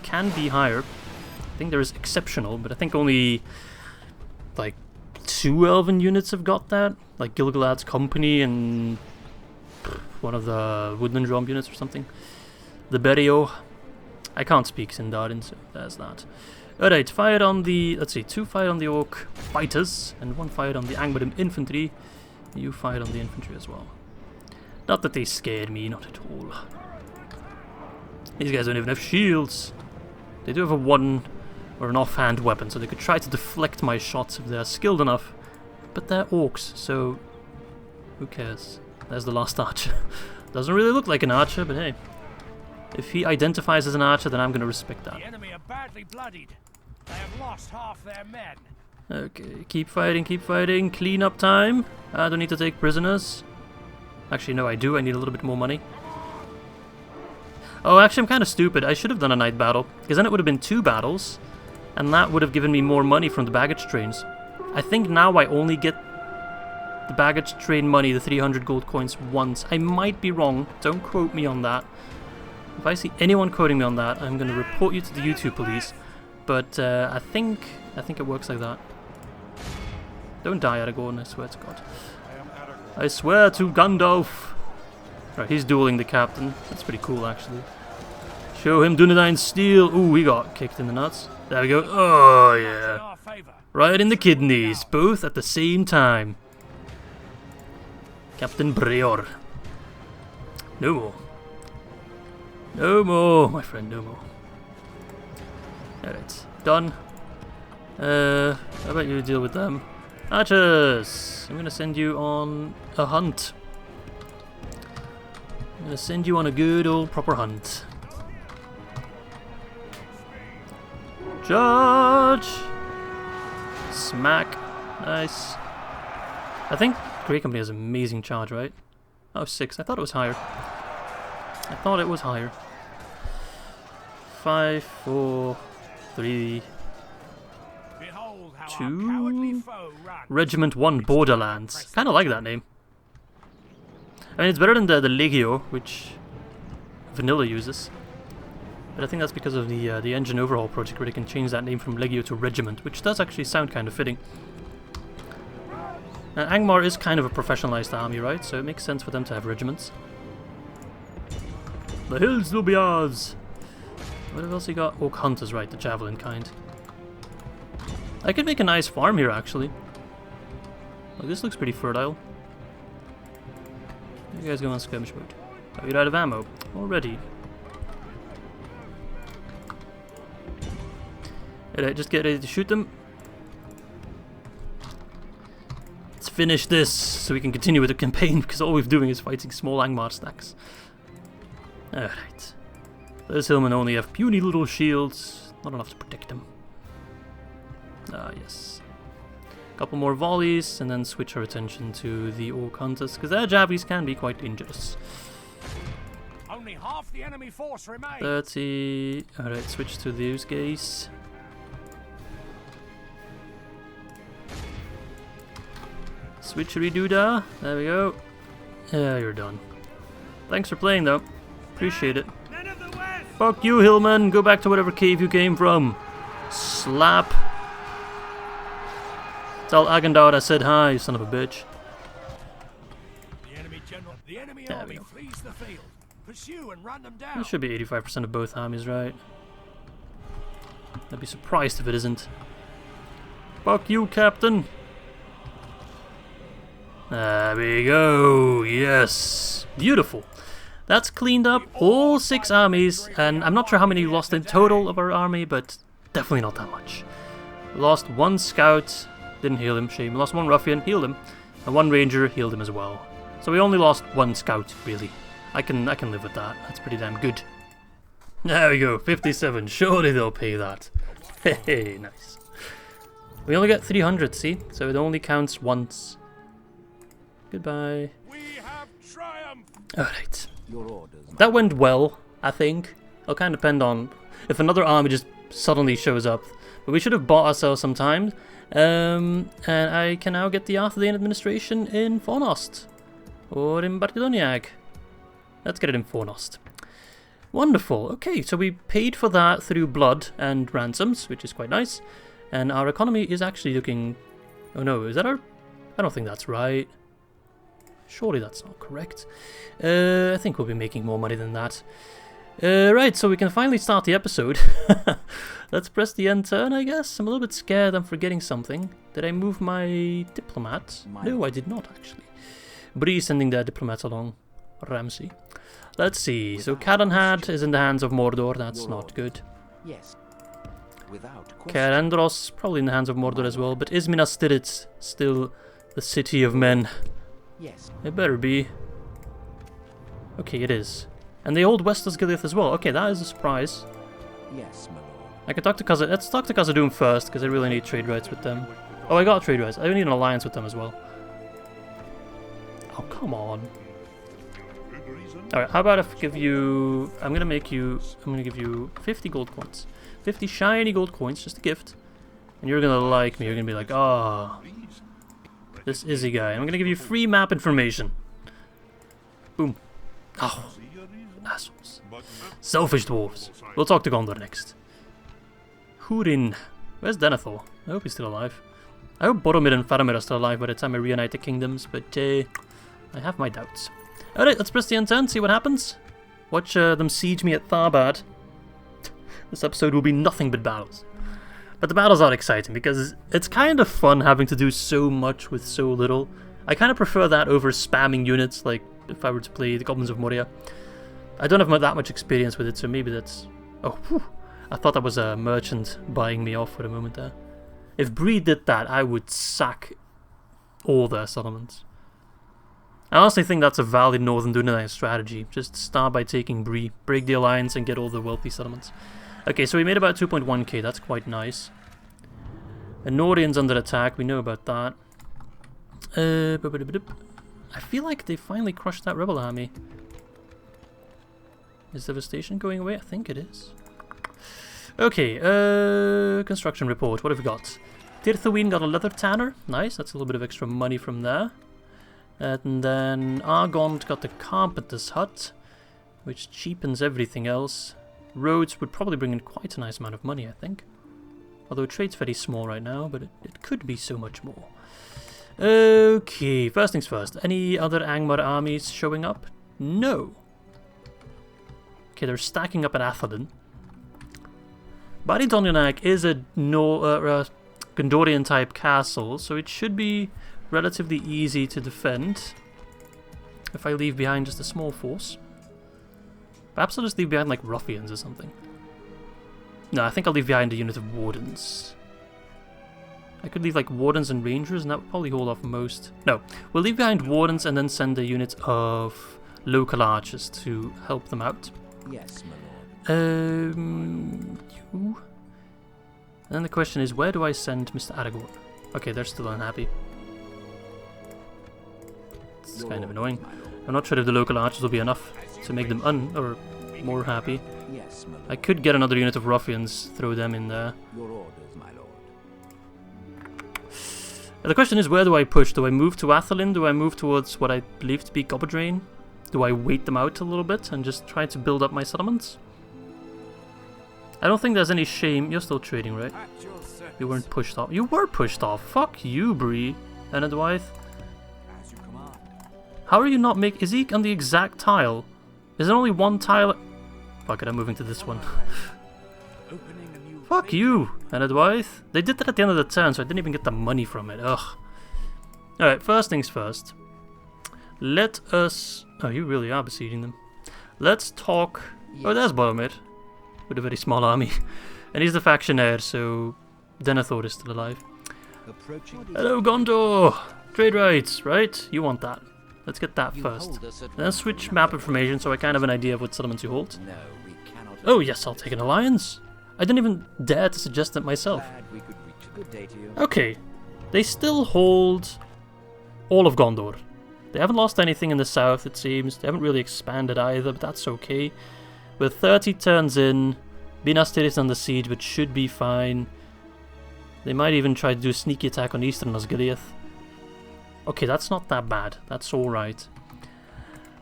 can be higher. I think there is exceptional, but I think only like 2 elven units have got that. Like Gilgalad's company and one of the woodland drum units or something. The Berio. I can't speak Sindarin, so there's that. Alright, fired on the... Let's see, 2 fired on the Orc fighters and 1 fired on the Angmarim infantry. You fight on the infantry as well. Not that they scared me, not at all. These guys don't even have shields. They do have a one or an offhand weapon, so they could try to deflect my shots if they're skilled enough. But they're orcs, so who cares? There's the last archer. Doesn't really look like an archer, but hey. If he identifies as an archer, then I'm going to respect that. The enemy are badly bloodied. They have lost half their men. Okay, keep fighting, keep fighting. Clean up time. I don't need to take prisoners. Actually, no, I do. I need a little bit more money. Oh, actually, I'm kind of stupid. I should have done a night battle, because then it would have been 2 battles, and that would have given me more money from the baggage trains. I think now I only get the baggage train money, the 300 gold coins, once. I might be wrong. Don't quote me on that. If I see anyone quoting me on that, I'm going to report you to the YouTube police. But I think it works like that. Don't die, Aragorn, I swear to God. I swear to Gandalf! Right, he's dueling the captain. That's pretty cool, actually. Show him Dunedain's steel. Ooh, we got kicked in the nuts. There we go. Oh, yeah. Right in the kidneys, both at the same time. Captain Breor. No more. No more, my friend, no more. Alright, done. How about you deal with them? Archers! I'm gonna send you on a hunt. I'm gonna send you on a good old proper hunt. Charge! Smack. Nice. I think Grey Company has amazing charge, right? Oh, 6. I thought it was higher. I thought it was higher. 5, 4, 3, 2. Regiment 1 Borderlands. Kind of like that name. I mean, it's better than the Legio, which Vanilla uses. But I think that's because of the engine overhaul project, where they can change that name from Legio to Regiment, which does actually sound kind of fitting. Angmar is kind of a professionalized army, right? So it makes sense for them to have regiments. The hills will be ours! What else he got? Orc Hunters, right, the javelin kind. I could make a nice farm here, actually. Like, this looks pretty fertile. You guys go on skirmish mode. Oh, you're out of ammo already. Alright, just get ready to shoot them. Let's finish this so we can continue with the campaign, because all we're doing is fighting small Angmar stacks. Alright. Those hillmen only have puny little shields, not enough to protect them. Ah, yes. Couple more volleys, and then switch our attention to the Orc Hunters, because their javelins can be quite dangerous. Only half the enemy force remains. 30. Alright, switch to those guys. Switchery-doo-dah. There we go. Yeah, you're done. Thanks for playing, though. Appreciate it. Fuck you, Hillman. Go back to whatever cave you came from. Slap. Tell Agendaud I said hi, you son of a bitch. The enemy army flees the field. Pursue and run them down. That should be 85% of both armies, right? I'd be surprised if it isn't. Fuck you, Captain. There we go. Yes. Beautiful. That's cleaned up all 6 armies, and I'm not sure how many we lost in total of our army, but definitely not that much. We lost 1 scout, didn't heal him, shame. We lost 1 ruffian, healed him, and 1 ranger, healed him as well. So we only lost 1 scout, really. I can live with that. That's pretty damn good. There we go, 57. Surely they'll pay that. Hey, nice. We only got 300, see? So it only counts once. Goodbye. We have triumphed. Alright. That went well, I think. It'll kind of depend on if another army just suddenly shows up. But we should have bought ourselves some time. And I can now get the Arthedain administration in Fornost. Or in Bartholomew. Let's get it in Fornost. Wonderful. Okay, so we paid for that through blood and ransoms, which is quite nice. And our economy is actually looking... Oh no, is that our... I don't think that's right. Surely that's not correct. I think we'll be making more money than that. Right, so we can finally start the episode. Let's press the end turn, I guess. I'm a little bit scared I'm forgetting something. Did I move my diplomat? No, I did not, actually. Bree sending their diplomat along. Ramsey. Let's see. So Cadenhad is in the hands of Mordor. That's not good. Yes. Without Karendros probably in the hands of Mordor as well. But is Minas Tirith still the city of men? Yes. It better be. Okay, it is. And they hold West Osgiliath as well. Okay, that is a surprise. Yes, my lord. I can talk to Khazad. Let's talk to Khazad-dûm first, because I really need trade rights with them. Oh, I got trade rights. I need an alliance with them as well. Oh, come on. Alright, how about if I give you... I'm gonna give you 50 gold coins. 50 shiny gold coins, just a gift. And you're gonna like me. You're gonna be like, ah, this Izzy guy. I'm gonna give you free map information. Boom. Oh, assholes. Selfish dwarves. We'll talk to Gondor next. Húrin. Where's Denethor? I hope he's still alive. I hope Boromir and Faramir are still alive by the time I reunite the kingdoms, but I have my doubts. Alright, let's press the end turn, see what happens. Watch them siege me at Tharbad. This episode will be nothing but battles. But the battles are exciting because it's kind of fun having to do so much with so little. I kind of prefer that over spamming units, like if I were to play the Goblins of Moria. I don't have that much experience with it, so maybe that's... Oh, whew. I thought that was a merchant buying me off for a moment there. If Bree did that, I would sack all their settlements. I honestly think that's a valid Northern Drúnin strategy. Just start by taking Bree, break the alliance, and get all the wealthy settlements. Okay, so we made about 2.1k, that's quite nice. Anorian's under attack, we know about that. I feel like they finally crushed that rebel army. Is devastation going away? I think it is. Okay, construction report, what have we got? Tirthuin got a leather tanner, nice, that's a little bit of extra money from there. And then Argond got the carpenter's hut, which cheapens everything else. Roads would probably bring in quite a nice amount of money, I think. Although trade's very small right now, but it could be so much more. Okay, first things first. Any other Angmar armies showing up? No. Okay, they're stacking up at Arthedain. Baridonionac is a Gondorian type castle, so it should be relatively easy to defend if I leave behind just a small force. Perhaps I'll just leave behind like ruffians or something. No, I think I'll leave behind a unit of wardens. I could leave like wardens and rangers and that would probably hold off most. No, we'll leave behind wardens and then send a unit of local archers to help them out. Yes, my lord. You? And then the question is, where do I send Mr. Aragorn? Okay, they're still unhappy. It's kind of annoying. I'm not sure if the local archers will be enough to make them more happy. Yes, my lord. I could get another unit of ruffians, throw them in there. Your orders, my lord. The question is, where do I push? Do I move to Athelin? Do I move towards what I believe to be Goblin? Do I wait them out a little bit and just try to build up my settlements? I don't think there's any shame. You're still trading, right? You weren't pushed off. You were pushed off. Fuck you, Bree. And Edwythe. As you command. How are you not make... Is he on the exact tile? Is there only one tile? Fuck it, I'm moving to this one. Opening a new Fuck you, and Edwythe. They did that at the end of the turn, so I didn't even get the money from it. Ugh. Alright, first things first. Let us... Oh, you really are besieging them. Let's talk... Yes. Oh, there's Boromir. With a very small army. And he's the factionaire, so... Denethor is still alive. Hello, Gondor! Trade rights, right? You want that. Let's get that first. Then switch map information so I kind of have an idea of what settlements you hold. No, we cannot. Oh yes, I'll take an alliance. I didn't even dare to suggest it myself. We could reach a good day to you. Okay, they still hold all of Gondor. They haven't lost anything in the south, it seems. They haven't really expanded either, but that's okay. With 30 turns in, Minas Tirith is under siege, but should be fine. They might even try to do a sneaky attack on Eastern Osgiliath. Okay, that's not that bad. That's alright.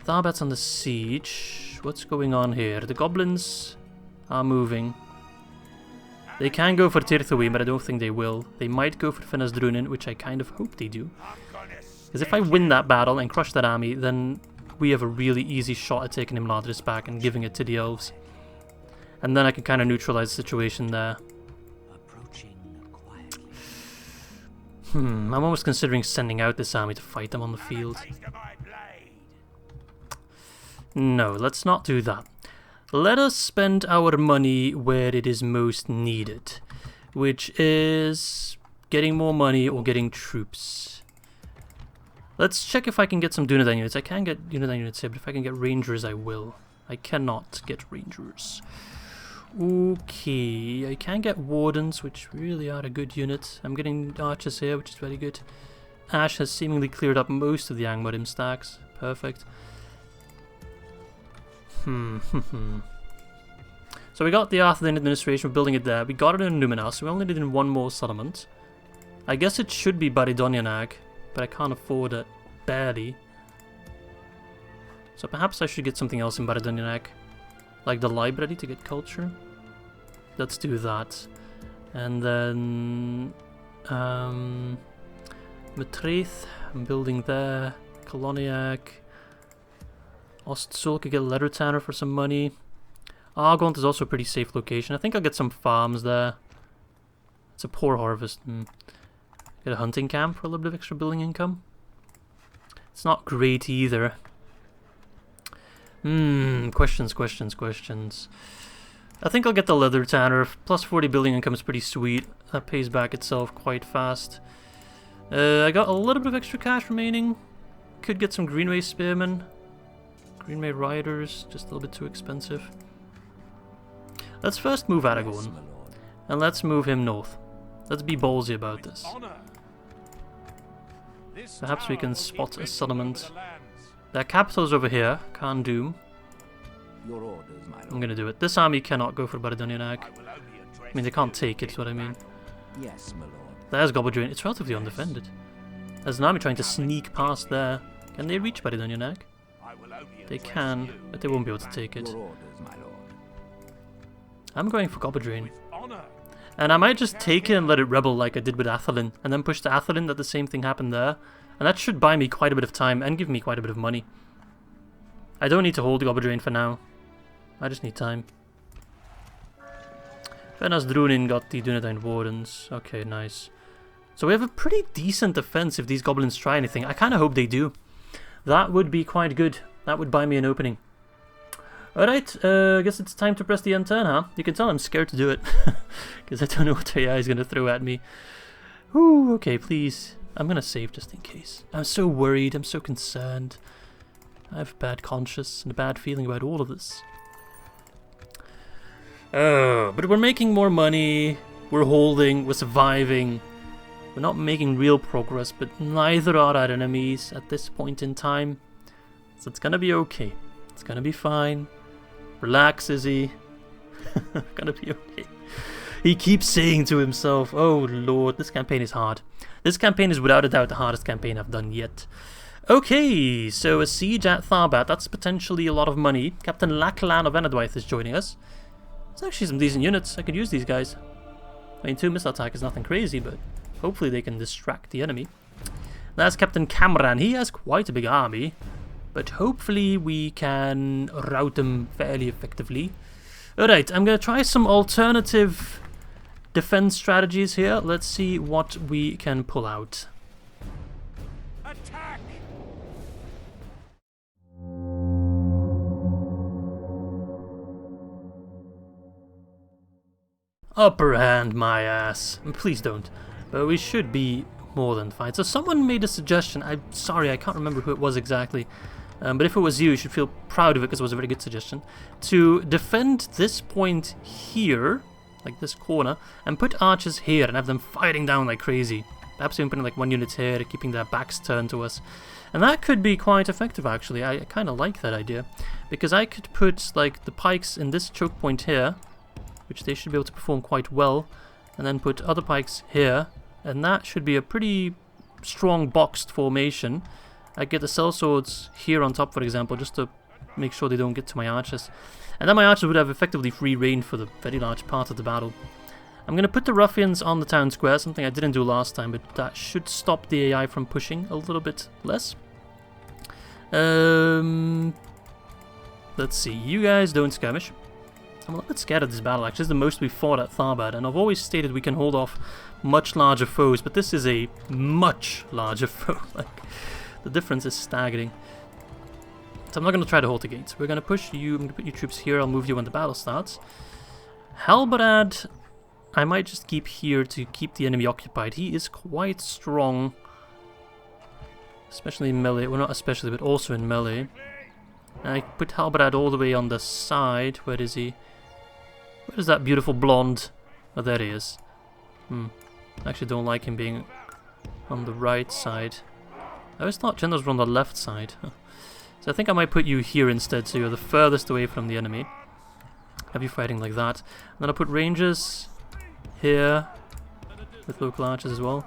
Tharbad's under siege. What's going on here? The goblins are moving. They can go for Tirthuin, but I don't think they will. They might go for Fennas Drúnin, which I kind of hope they do. Because if I win that battle and crush that army, then we have a really easy shot at taking Imladris back and giving it to the elves. And then I can kind of neutralize the situation there. Approaching quietly. I'm almost considering sending out this army to fight them on the field. No, let's not do that. Let us spend our money where it is most needed, which is getting more money or getting troops. Let's check if I can get some Arthedain units. I can get Arthedain units here, but if I can get rangers, I will. I cannot get rangers. Okay, I can get wardens, which really are a good unit. I'm getting archers here, which is very good. Ash has seemingly cleared up most of the Angmarim stacks. Perfect. So we got the Arthedain administration, we're building it there. We got it in Numenor, so we only need in one more settlement. I guess it should be Baridonianag, but I can't afford it. Barely. So perhaps I should get something else in Baridonianag. Like the library to get culture. Let's do that. And then... Matraith, I'm building there. Koloniak. Ostsul could get a letter tanner for some money. Argont is also a pretty safe location. I think I'll get some farms there. It's a poor harvest. Get a hunting camp for a little bit of extra building income. It's not great either. Questions. I think I'll get the leather tanner. Plus 40 building income is pretty sweet. That pays back itself quite fast. I got a little bit of extra cash remaining. Could get some Greenway spearmen. Greenway riders, just a little bit too expensive. Let's first move Aragorn. And let's move him north. Let's be ballsy about this. Perhaps we can spot a settlement. Their capital is over here, Khan Doom. Your orders, my lord. I'm gonna do it. This army cannot go for Baridonianag. I mean, they can't take it, is what I mean. Yes, my lord. There's Goblin. It's relatively undefended. There's an army trying to sneak past there. Can they reach Baridonianag? They can, but they won't be able to take it. Your orders, my lord. I'm going for Goblin. And I might just take it and let it rebel like I did with Arthedain, and then push to Arthedain that the same thing happened there. And that should buy me quite a bit of time and give me quite a bit of money. I don't need to hold Goblin for now. I just need time. Fennas Drúnin got the Arthedain Wardens. Okay, nice. So we have a pretty decent defense if these goblins try anything. I kind of hope they do. That would be quite good. That would buy me an opening. Alright, I guess it's time to press the end turn, huh? You can tell I'm scared to do it. Because I don't know what AI is going to throw at me. Ooh, okay, please. I'm going to save just in case. I'm so worried. I'm so concerned. I have a bad conscience and a bad feeling about all of this. But we're making more money. We're holding. We're surviving. We're not making real progress, but neither are our enemies at this point in time. So it's going to be okay. It's going to be fine. Relax, Izzy. Gonna be okay. He keeps saying to himself, oh lord, this campaign is hard. This campaign is without a doubt the hardest campaign I've done yet. Okay, so a siege at Tharbad, that's potentially a lot of money. Captain Lachlan of Enadwaith is joining us. It's actually some decent units, I could use these guys. I mean, 2 missile attack is nothing crazy, but hopefully they can distract the enemy. That's Captain Cameron, he has quite a big army. But hopefully we can rout them fairly effectively. Alright, I'm going to try some alternative defense strategies here. Let's see what we can pull out. Attack! Upper hand, my ass. Please don't. But we should be more than fine. So someone made a suggestion. I'm sorry, I can't remember who it was exactly. But if it was you should feel proud of it because it was a very good suggestion. To defend this point here, like this corner, and put archers here and have them firing down like crazy. Perhaps even putting like 1 unit here, keeping their backs turned to us. And that could be quite effective actually. I kind of like that idea. Because I could put like the pikes in this choke point here, which they should be able to perform quite well. And then put other pikes here. And that should be a pretty strong boxed formation. I get the sellswords here on top, for example, just to make sure they don't get to my archers. And then my archers would have effectively free reign for the very large part of the battle. I'm going to put the ruffians on the town square, something I didn't do last time, but that should stop the AI from pushing a little bit less. Let's see, you guys don't skirmish. I'm a little bit scared of this battle, actually. This is the most we've fought at Tharbad, and I've always stated we can hold off much larger foes, but this is a much larger foe. Like, the difference is staggering. So I'm not going to try to hold the gates. We're going to push you. I'm going to put your troops here. I'll move you when the battle starts. Halbarad, I might just keep here to keep the enemy occupied. He is quite strong. Especially in melee. Well, not especially, but also in melee. And I put Halbarad all the way on the side. Where is he? Where is that beautiful blonde? Oh, there he is. I actually don't like him being on the right side. I always thought generals were on the left side. So I think I might put you here instead, so you're the furthest away from the enemy. Have you fighting like that. And then I'll put rangers here, with local archers as well.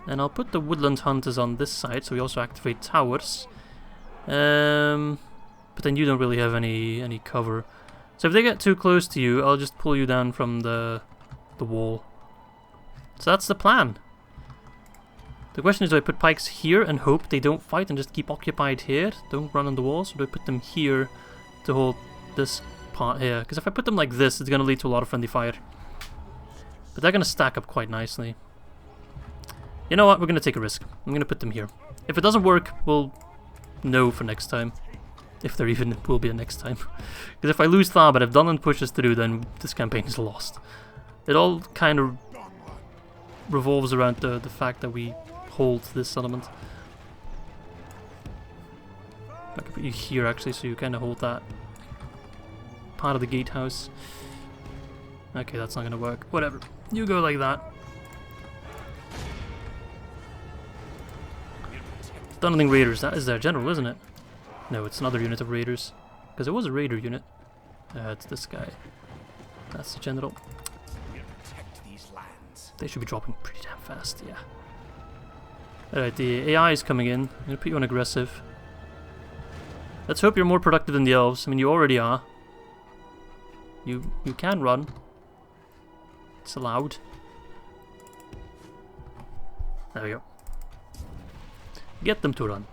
And I'll put the woodland hunters on this side, so we also activate towers. But then you don't really have any cover. So if they get too close to you, I'll just pull you down from the wall. So that's the plan. The question is, do I put pikes here and hope they don't fight and just keep occupied here? Don't run on the walls? Or do I put them here to hold this part here? Because if I put them like this, it's going to lead to a lot of friendly fire. But they're going to stack up quite nicely. You know what? We're going to take a risk. I'm going to put them here. If it doesn't work, we'll know for next time. If there even will be a next time. Because if I lose Tharbad, if Dunland pushes through, then this campaign is lost. It all kind of revolves around the fact that we hold this settlement. I can put you here actually, so you kind of hold that part of the gatehouse. Okay, that's not going to work. Whatever. You go like that. Dunling Raiders, that is their general, isn't it? No, it's another unit of raiders. Because it was a raider unit. It's this guy. That's the general. They should be dropping pretty damn fast, yeah. Alright, the AI is coming in. I'm going to put you on aggressive. Let's hope you're more productive than the elves. I mean, you already are. You can run. It's allowed. There we go. Get them to run.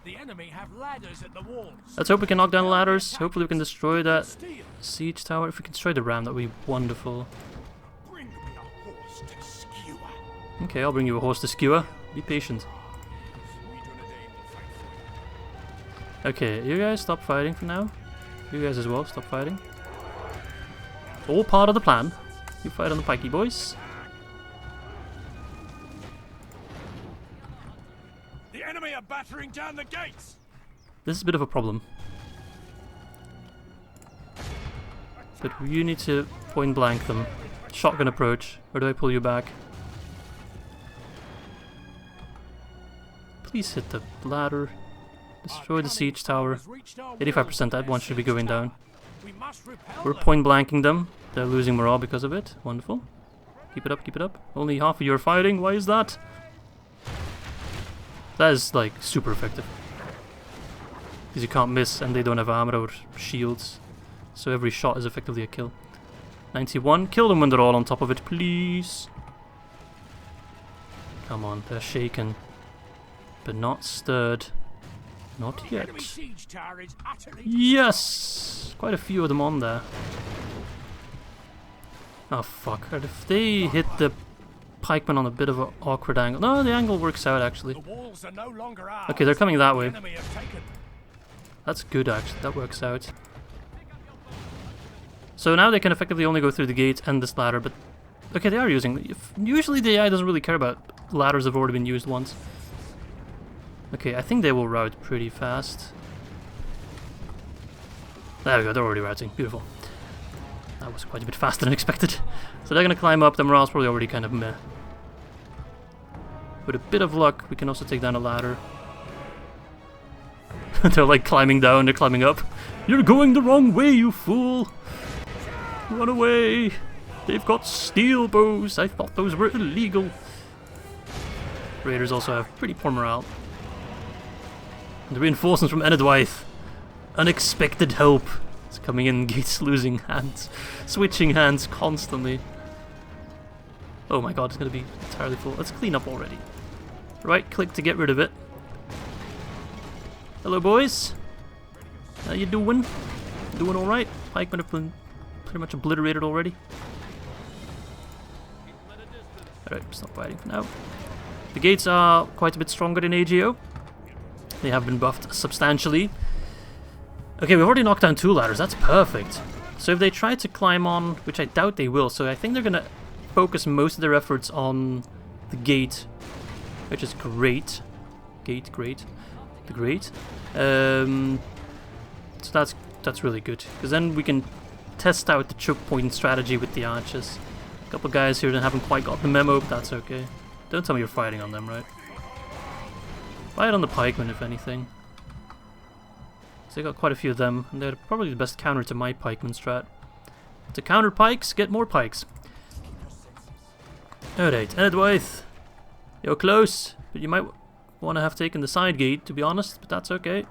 The enemy have ladders at the walls. Let's hope we can knock down the ladders. Hopefully we can destroy that siege tower. If we can destroy the ram, that would be wonderful. Bring me a horse to skewer. Okay, I'll bring you a horse to skewer. Be patient. Okay, you guys stop fighting for now. You guys as well, stop fighting. All part of the plan. You fight on the pikey, boys. The enemy are battering down the gates. This is a bit of a problem. But you need to point blank them. Shotgun approach. Or do I pull you back? Please hit the ladder. Destroy the siege tower. 85%, that one should be going down. We're point blanking them. They're losing morale because of it. Wonderful. Keep it up, keep it up. Only half of you are fighting. Why is that? That is like super effective. Because you can't miss and they don't have armor or shields. So every shot is effectively a kill. 91. Kill them when they're all on top of it, please. Come on, they're shaken. But not stirred. Not yet. Yes! Quite a few of them on there. Oh fuck. If they hit the pikemen on a bit of an awkward angle. No, the angle works out actually. Okay, they're coming that way. That's good actually, that works out. So now they can effectively only go through the gate and this ladder, but... Okay, they are using... Usually the AI doesn't really care about ladders that have already been used once. Okay, I think they will route pretty fast. There we go, they're already routing. Beautiful. That was quite a bit faster than expected. So they're gonna climb up, the morale's probably already kind of meh. With a bit of luck, we can also take down a ladder. They're like climbing down, they're climbing up. You're going the wrong way, you fool! Run away! They've got steel bows! I thought those were illegal! Raiders also have pretty poor morale. And the reinforcements from Enedwythe. Unexpected help. It's coming in, gates losing hands. Switching hands constantly. Oh my god, it's gonna be entirely full. Let's clean up already. Right click to get rid of it. Hello boys. How you doing? doing alright. Pikemen have been pretty much obliterated already. Alright, stop fighting for now. The gates are quite a bit stronger than AGO. They have been buffed substantially. Okay, we've already knocked down 2 ladders. That's perfect. So if they try to climb on, which I doubt they will, so I think they're going to focus most of their efforts on the gate, which is great. Gate, great. The great. So that's really good, because then we can test out the choke point strategy with the archers. A couple guys here that haven't quite got the memo, but that's okay. Don't tell me you're fighting on them, right? Fight on the pikemen, if anything. So I got quite a few of them, and they're probably the best counter to my pikeman strat. To counter pikes, get more pikes. Alright, Edwythe. You're close, but you might want to have taken the side gate, to be honest, but that's okay.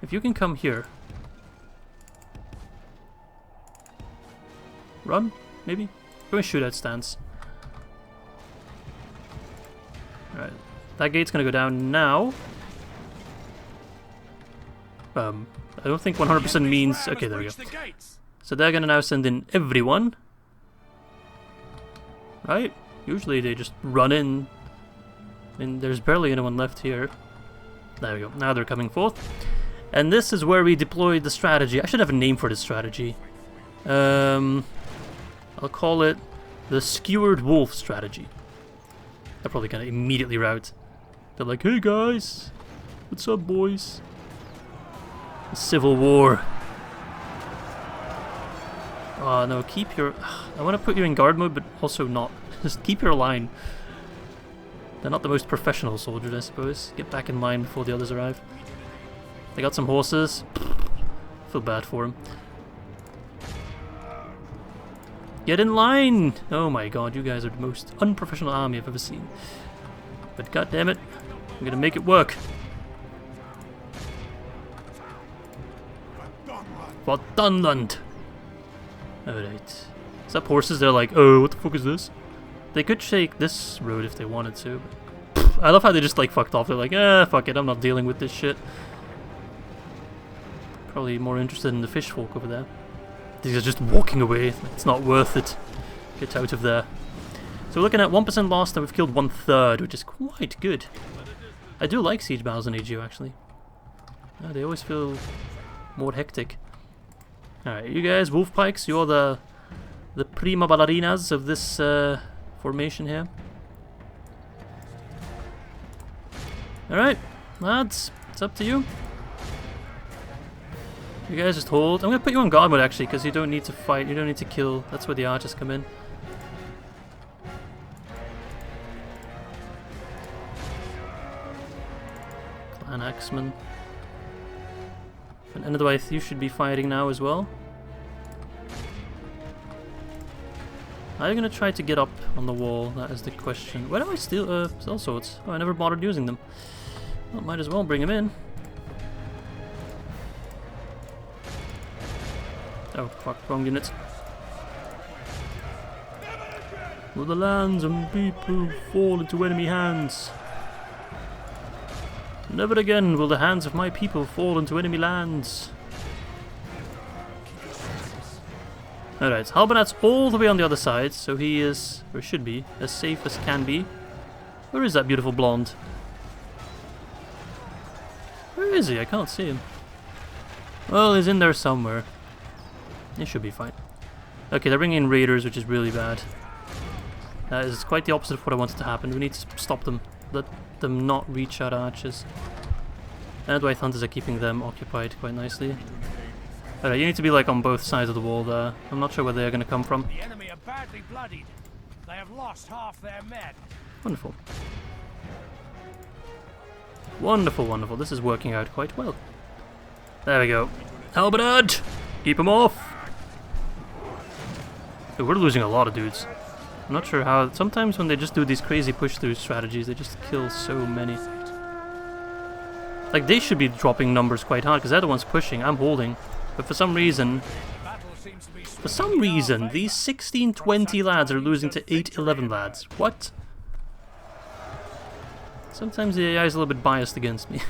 If you can come here. Run, maybe? Go and shoot at stance. Alright, that gate's gonna go down now. I don't think 100% means... Okay, there we go. So they're gonna now send in everyone. Right? Usually they just run in. And there's barely anyone left here. There we go. Now they're coming forth. And this is where we deploy the strategy. I should have a name for this strategy. I'll call it the Skewered Wolf strategy. They're probably gonna immediately rout. They're like, hey guys! What's up, boys? Civil War. Oh no, keep your... I want to put you in guard mode, but also not. Just keep your line. They're not the most professional soldiers, I suppose. Get back in line before the others arrive. They got some horses. Feel bad for them. Get in line! Oh my god, you guys are the most unprofessional army I've ever seen. But god damn it, I'm gonna make it work. For Dunland! Alright. Is that horses? They're like, oh, what the fuck is this? They could take this road if they wanted to. I love how they just like fucked off. They're like, fuck it, I'm not dealing with this shit. Probably more interested in the fish folk over there. These are just walking away. It's not worth it. Get out of there. So we're looking at 1% loss, and we've killed 1/3, which is quite good. I do like siege battles in AGO, actually. They always feel more hectic. Alright, you guys, wolf pikes, you're the prima ballerinas of this formation here. Alright, lads, it's up to you. You guys just hold. I'm gonna put you on guard mode actually, because you don't need to fight, you don't need to kill. That's where the archers come in. Clan Axeman. And otherwise, you should be fighting now as well. Are you gonna try to get up on the wall? That is the question. Why do I steal sell swords? Oh, I never bothered using them. Well, might as well bring them in. Oh fuck, wrong unit. Will the lands and people fall into enemy hands? Never again will the hands of my people fall into enemy lands. Alright, Halbanat's all the way on the other side, so he is, or should be, as safe as can be. Where is that beautiful blonde? Where is he? I can't see him. Well, he's in there somewhere. He should be fine. Okay, they're bringing in raiders, which is really bad. That is quite the opposite of what I wanted to happen. We need to stop them. Let them not reach our archers. And White Hunters are keeping them occupied quite nicely. Alright, you need to be like on both sides of the wall there. I'm not sure where they're going to come from. The enemy are badly bloodied. They have lost half their men. Wonderful. Wonderful, wonderful. This is working out quite well. There we go. Halberd! Keep him off! Dude, we're losing a lot of dudes. I'm not sure how. Sometimes when they just do these crazy push-through strategies, they just kill so many. Like, they should be dropping numbers quite hard, because they're the ones pushing. I'm holding. But for some reason, these 16-20 lads are losing to 8-11 lads. What? Sometimes the AI is a little bit biased against me.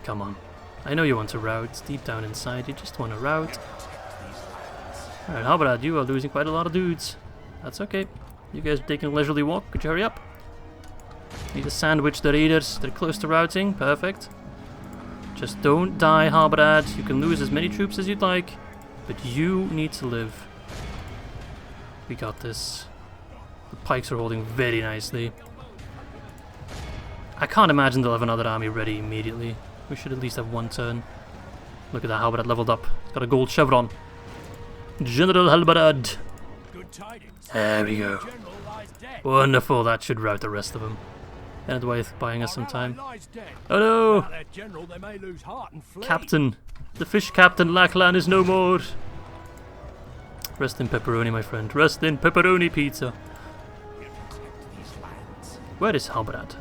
Come on. I know you want to rout. Deep down inside, you just want to rout. Alright, how about that? You are losing quite a lot of dudes. That's okay. You guys are taking a leisurely walk. Could you hurry up? Need to sandwich the raiders. They're close to routing. Perfect. Just don't die, Tharbad. You can lose as many troops as you'd like, but you need to live. We got this. The pikes are holding very nicely. I can't imagine they'll have another army ready immediately. We should at least have one turn. Look at that, Halbarad leveled up. He's got a gold chevron. General Halbarad. There we go. Wonderful, that should rout the rest of them. And Dwight buying us some time. Oh no! Captain! The fish captain Lachlan is no more! Rest in pepperoni, my friend. Rest in pepperoni pizza. Where is Halbarad?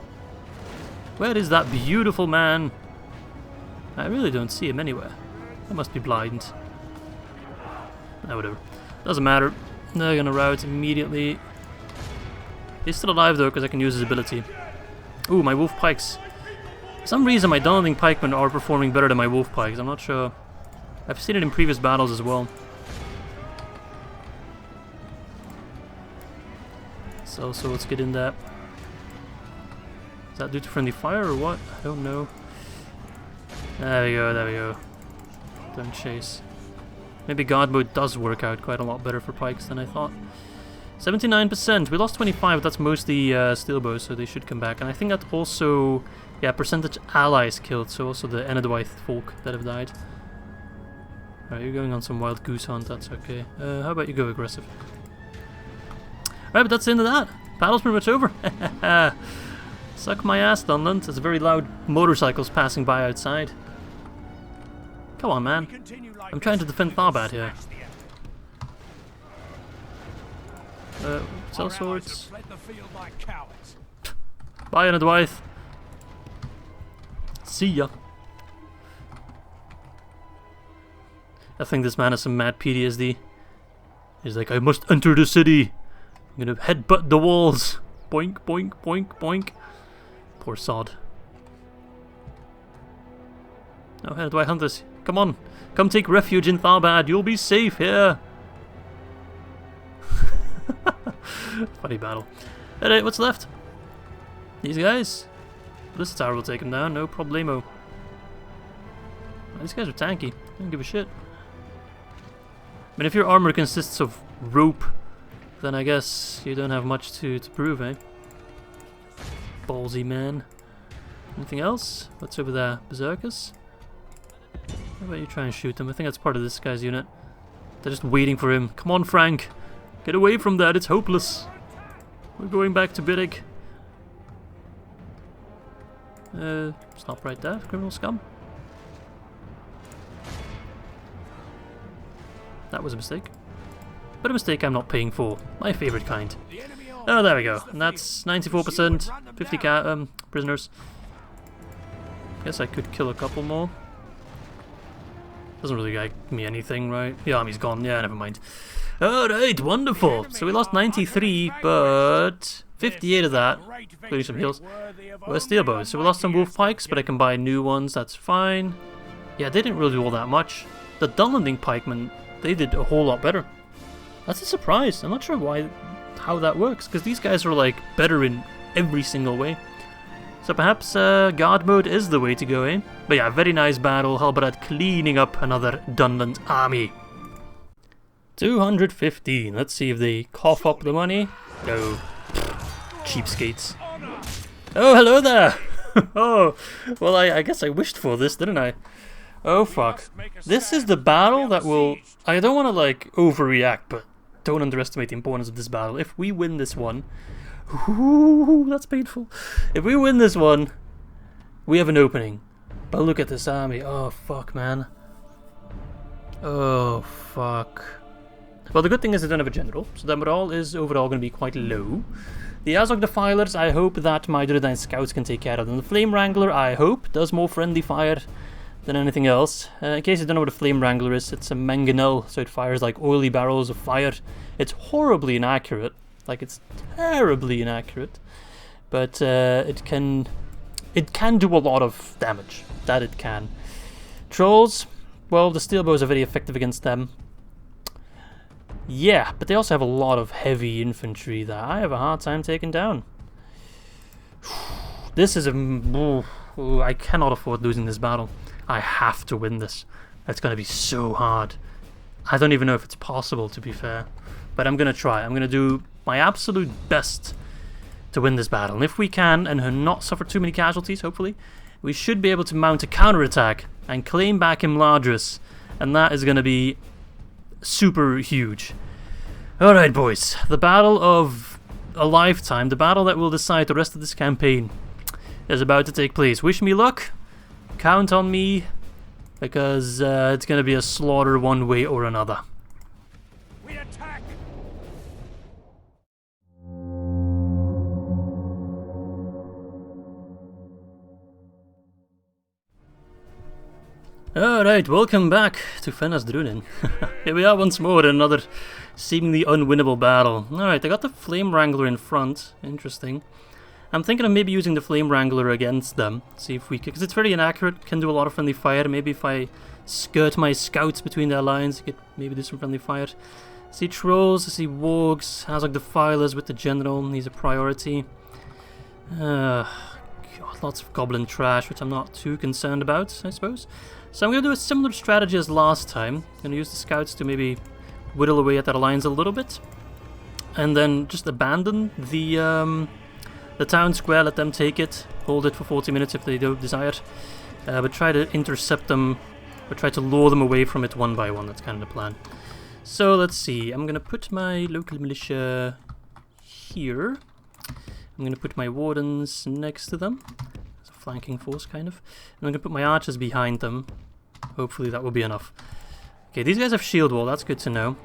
Where is that beautiful man? I really don't see him anywhere. I must be blind. Ah, whatever. Doesn't matter. They're gonna rout immediately. He's still alive though, because I can use his ability. Ooh, my wolf pikes. For some reason my Dunling pikemen are performing better than my wolf pikes. I'm not sure. I've seen it in previous battles as well. So let's get in that. Is that due to friendly fire or what? I don't know. There we go, there we go. Don't chase. Maybe God mode does work out quite a lot better for pikes than I thought. 79%. We lost 25, but that's mostly steel bows, so they should come back. And I think that also, yeah, percentage allies killed, so also the Enedwaith folk that have died. Alright, you're going on some wild goose hunt, that's okay. How about you go aggressive? Alright, but that's the end of that. Battle's pretty much over. Suck my ass, Dunland. There's very loud motorcycles passing by outside. Come on, man. I'm trying to defend Tharbad here. Sell swords. Bye, Enedwaith. See ya. I think this man has some mad PTSD. He's like, I must enter the city. I'm gonna headbutt the walls. Boink, boink, boink, boink. Poor sod. Oh, how do I hunt this? Come on. Come take refuge in Tharbad. You'll be safe here. Funny battle. Alright, what's left? These guys. This tower will take them down, no problemo. These guys are tanky. I don't give a shit. I mean, if your armor consists of rope, then I guess you don't have much to prove, eh? Ballsy man. Anything else? What's over there? Berserkers? How about you try and shoot them? I think that's part of this guy's unit. They're just waiting for him. Come on, Frank! Get away from that, it's hopeless. We're going back to Bidig. Stop right there, criminal scum. That was a mistake. But a mistake I'm not paying for. My favorite kind. Oh, there we go. And that's 94%, 50 prisoners. Guess I could kill a couple more. Doesn't really like me anything, right? The army's gone. Yeah, never mind. Alright, wonderful. So we lost 93, but 58 of that, including some heals, were steel bows. So we lost some wolf pikes, but I can buy new ones. That's fine. Yeah, they didn't really do all that much. The Dunlanding pikemen, they did a whole lot better. That's a surprise. I'm not sure how that works, because these guys are like better in every single way. So perhaps guard mode is the way to go, eh? But yeah, very nice battle. Halbarad cleaning up another Dunland army. 215. Let's see if they cough up the money. No. Cheapskates. Oh, hello there! Oh, well, I guess I wished for this, didn't I? Oh, fuck. This is the battle that will... I don't want to, like, overreact, but don't underestimate the importance of this battle. If we win this one... Ooh, that's painful. If we win this one, we have an opening. But look at this army. Oh, fuck, man. Oh, fuck. Well, the good thing is they don't have a general, so the morale is overall going to be quite low. The Azog Defilers, I hope that my Arthedain scouts can take care of them. The Flame Wrangler, I hope, does more friendly fire than anything else. In case you don't know what a Flame Wrangler is, it's a mangonel, so it fires like oily barrels of fire. It's horribly inaccurate, like it's terribly inaccurate, but it can it can do a lot of damage. That it can. Trolls, well, the steel bows are very effective against them. Yeah, but they also have a lot of heavy infantry that I have a hard time taking down. This is a... Ooh, I cannot afford losing this battle. I have to win this. It's going to be so hard. I don't even know if it's possible, to be fair. But I'm going to try. I'm going to do my absolute best to win this battle. And if we can, and not suffer too many casualties, hopefully, we should be able to mount a counterattack and claim back Imladris. And that is going to be super huge. Alright, boys. The battle of a lifetime, the battle that will decide the rest of this campaign, is about to take place. Wish me luck. Count on me, because it's going to be a slaughter one way or another. We attack! Alright, welcome back to Fennas Drúnin. Here we are once more in another seemingly unwinnable battle. Alright, I got the Flame Wrangler in front. Interesting. I'm thinking of maybe using the Flame Wrangler against them. See if we can, because it's very inaccurate, can do a lot of friendly fire. Maybe if I skirt my scouts between their lines, I could maybe do some friendly fire. I see trolls, I see wargs, has like defilers with the general, he's a priority. God, lots of goblin trash, which I'm not too concerned about, I suppose. So I'm going to do a similar strategy as last time. I'm going to use the scouts to maybe whittle away at that alliance a little bit. And then just abandon the town square, let them take it, hold it for 40 minutes if they don't desire it. But try to intercept them, or try to lure them away from it one by one, that's kind of the plan. So let's see, I'm going to put my local militia here. I'm going to put my wardens next to them. Flanking force, kind of. And I'm going to put my archers behind them. Hopefully that will be enough. Okay, these guys have shield wall, that's good to know.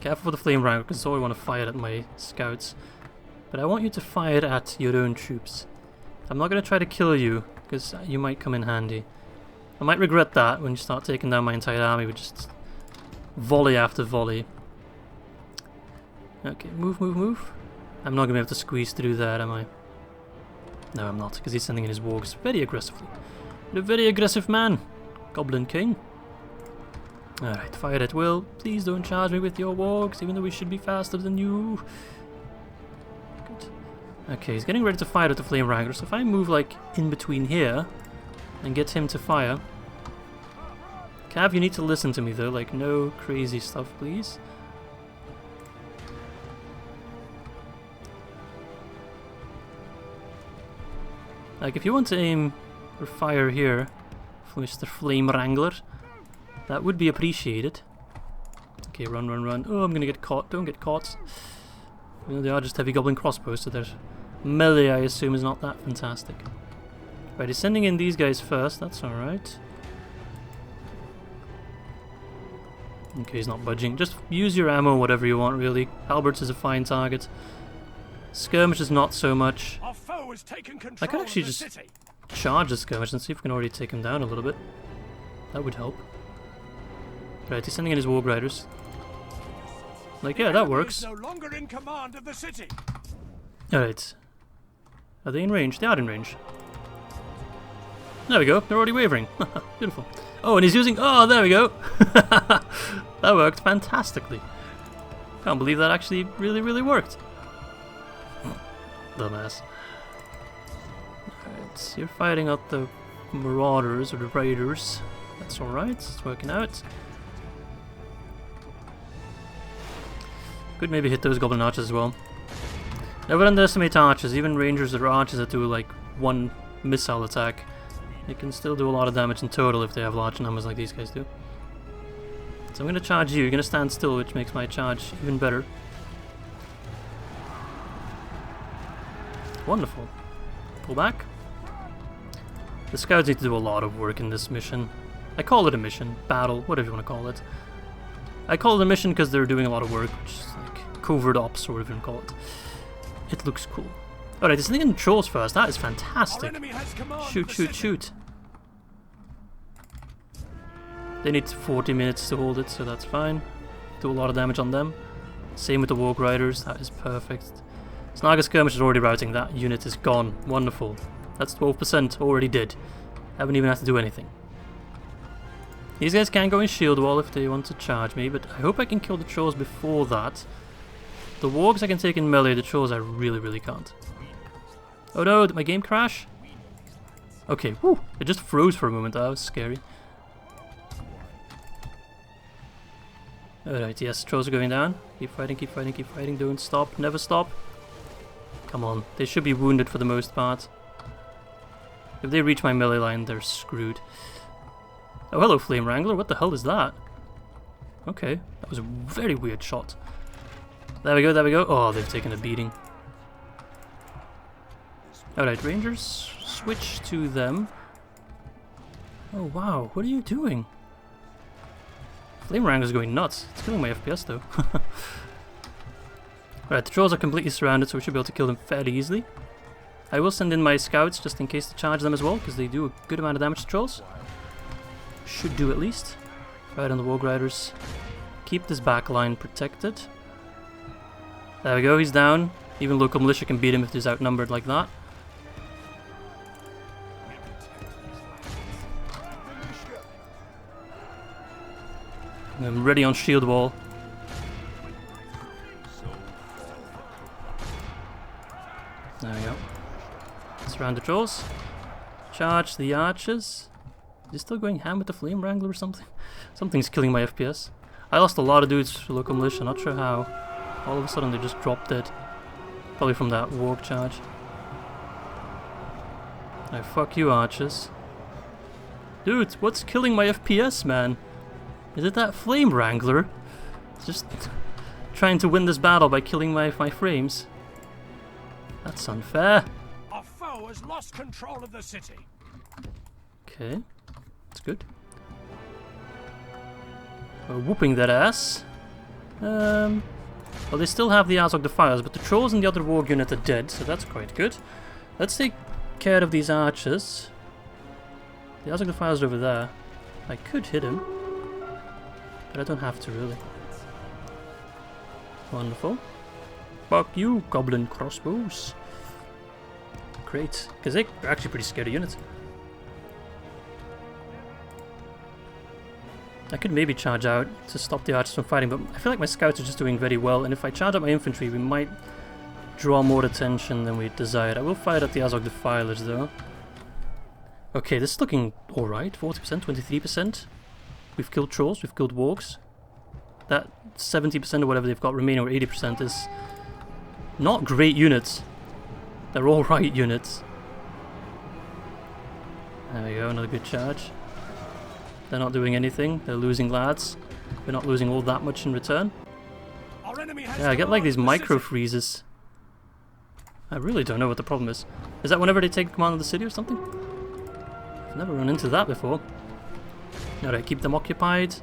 Careful for the flame round, because I want to fire at my scouts. But I want you to fire at your own troops. I'm not going to try to kill you, because you might come in handy. I might regret that when you start taking down my entire army with just volley after volley. Okay, move, move, move. I'm not going to be able to squeeze through that, am I? No, I'm not, because he's sending in his wargs very aggressively. But a very aggressive man. Goblin King. Alright, fire at will. Please don't charge me with your wargs, even though we should be faster than you. Good. Okay, he's getting ready to fire at the Flame Wrangler, so if I move, like, in between here and get him to fire... Cav, you need to listen to me, though. Like, no crazy stuff, please. Like, if you want to aim for fire here for Mr. Flame Wrangler, that would be appreciated. Okay, run, run, run. Oh, I'm gonna get caught. Don't get caught. You know, they are just heavy goblin crossbows, so their melee, I assume, is not that fantastic. Right, he's sending in these guys first. That's alright. Okay, he's not budging. Just use your ammo, whatever you want, really. Halberds is a fine target. Skirmish is not so much. Our foe has taken control I could actually of the just city. charge the skirmish and see if we can already take him down a little bit. That would help. Right, he's sending in his warg riders. Like, yeah, that works. No longer in command of the city. Alright. Are they in range? They are in range. There we go, they're already wavering. Beautiful. Oh, and he's using... Oh, there we go. That worked fantastically. Can't believe that actually really worked. Dumbass. Alright, so you're fighting out the marauders or the raiders. That's alright, it's working out. Could maybe hit those goblin archers as well. Never underestimate archers, even rangers or archers that do like one missile attack. They can still do a lot of damage in total if they have large numbers like these guys do. So I'm going to charge you, you're going to stand still, which makes my charge even better. Wonderful. Pull back. The scouts need to do a lot of work in this mission. I call it a mission, battle, whatever you want to call it. I call it a mission because they're doing a lot of work, which is like covert ops or whatever you want to call it. It looks cool. Alright, there's something in the trolls first, that is fantastic. Shoot, shoot, shoot. They need 40 minutes to hold it, so that's fine. Do a lot of damage on them. Same with the warg riders, that is perfect. Snaga skirmish is already routing, that unit is gone. Wonderful. That's 12%. Already did. Haven't even had to do anything. These guys can go in shield wall if they want to charge me, but I hope I can kill the trolls before that. The wargs I can take in melee, the trolls I really, really can't. Oh no, did my game crash? Okay, whew, it just froze for a moment, that was scary. Alright, yes, trolls are going down. Keep fighting, keep fighting, keep fighting, don't stop, never stop. Come on, they should be wounded for the most part. If they reach my melee line, they're screwed. Oh, hello, Flame Wrangler, what the hell is that? Okay, that was a very weird shot. There we go, there we go. Oh, they've taken a beating. Alright, Rangers, switch to them. Oh wow, what are you doing? Flame Wrangler's going nuts. It's killing my FPS though. Alright, the trolls are completely surrounded, so we should be able to kill them fairly easily. I will send in my scouts just in case to charge them as well, because they do a good amount of damage to trolls. Should do at least. Right on the Warg Riders. Keep this back line protected. There we go, he's down. Even local militia can beat him if he's outnumbered like that. I'm ready on shield wall. There we go. Surround the trolls. Charge the archers. Is he still going ham with the Flame Wrangler or something? Something's killing my FPS. I lost a lot of dudes to local militia, not sure how. All of a sudden they just dropped dead. Probably from that warp charge. Now fuck you, archers. Dude, what's killing my FPS, man? Is it that Flame Wrangler? Just trying to win this battle by killing my frames. That's unfair. Our foe has lost control of the city. Okay, that's good. We're whooping that ass. Well, they still have the Azog Defiers, but the trolls and the other warg unit are dead, so that's quite good. Let's take care of these archers. The Azog Defiers are over there. I could hit him, but I don't have to really. Wonderful. Fuck you, Goblin Crossbows. Great, because they're actually pretty scary units. I could maybe charge out to stop the archers from fighting, but I feel like my scouts are just doing very well, and if I charge out my infantry, we might draw more attention than we desired. I will fire at the Azog Defilers, though. Okay, this is looking alright. 40%, 23%. We've killed trolls, we've killed wargs. That 70% or whatever they've got remaining, or 80%, is not great units. They're alright units. There we go, another good charge. They're not doing anything, they're losing lads. We're not losing all that much in return. Yeah, I get like these micro freezes. I really don't know what the problem is. Is that whenever they take command of the city or something? I've never run into that before. Alright, keep them occupied.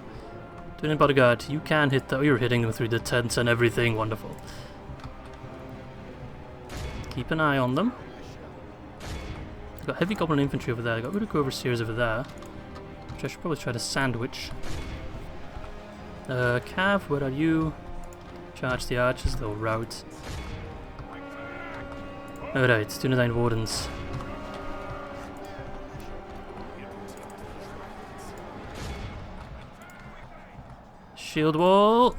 Drúnin bodyguard, you can hit the... Oh, you're hitting them through the tents and everything, wonderful. Keep an eye on them. They've got heavy goblin infantry over there, they've got Uruk overseers over there. Which I should probably try to sandwich. Cav, where are you? Charge the archers, they'll rout. Alright, Arthedain Wardens. Shield wall!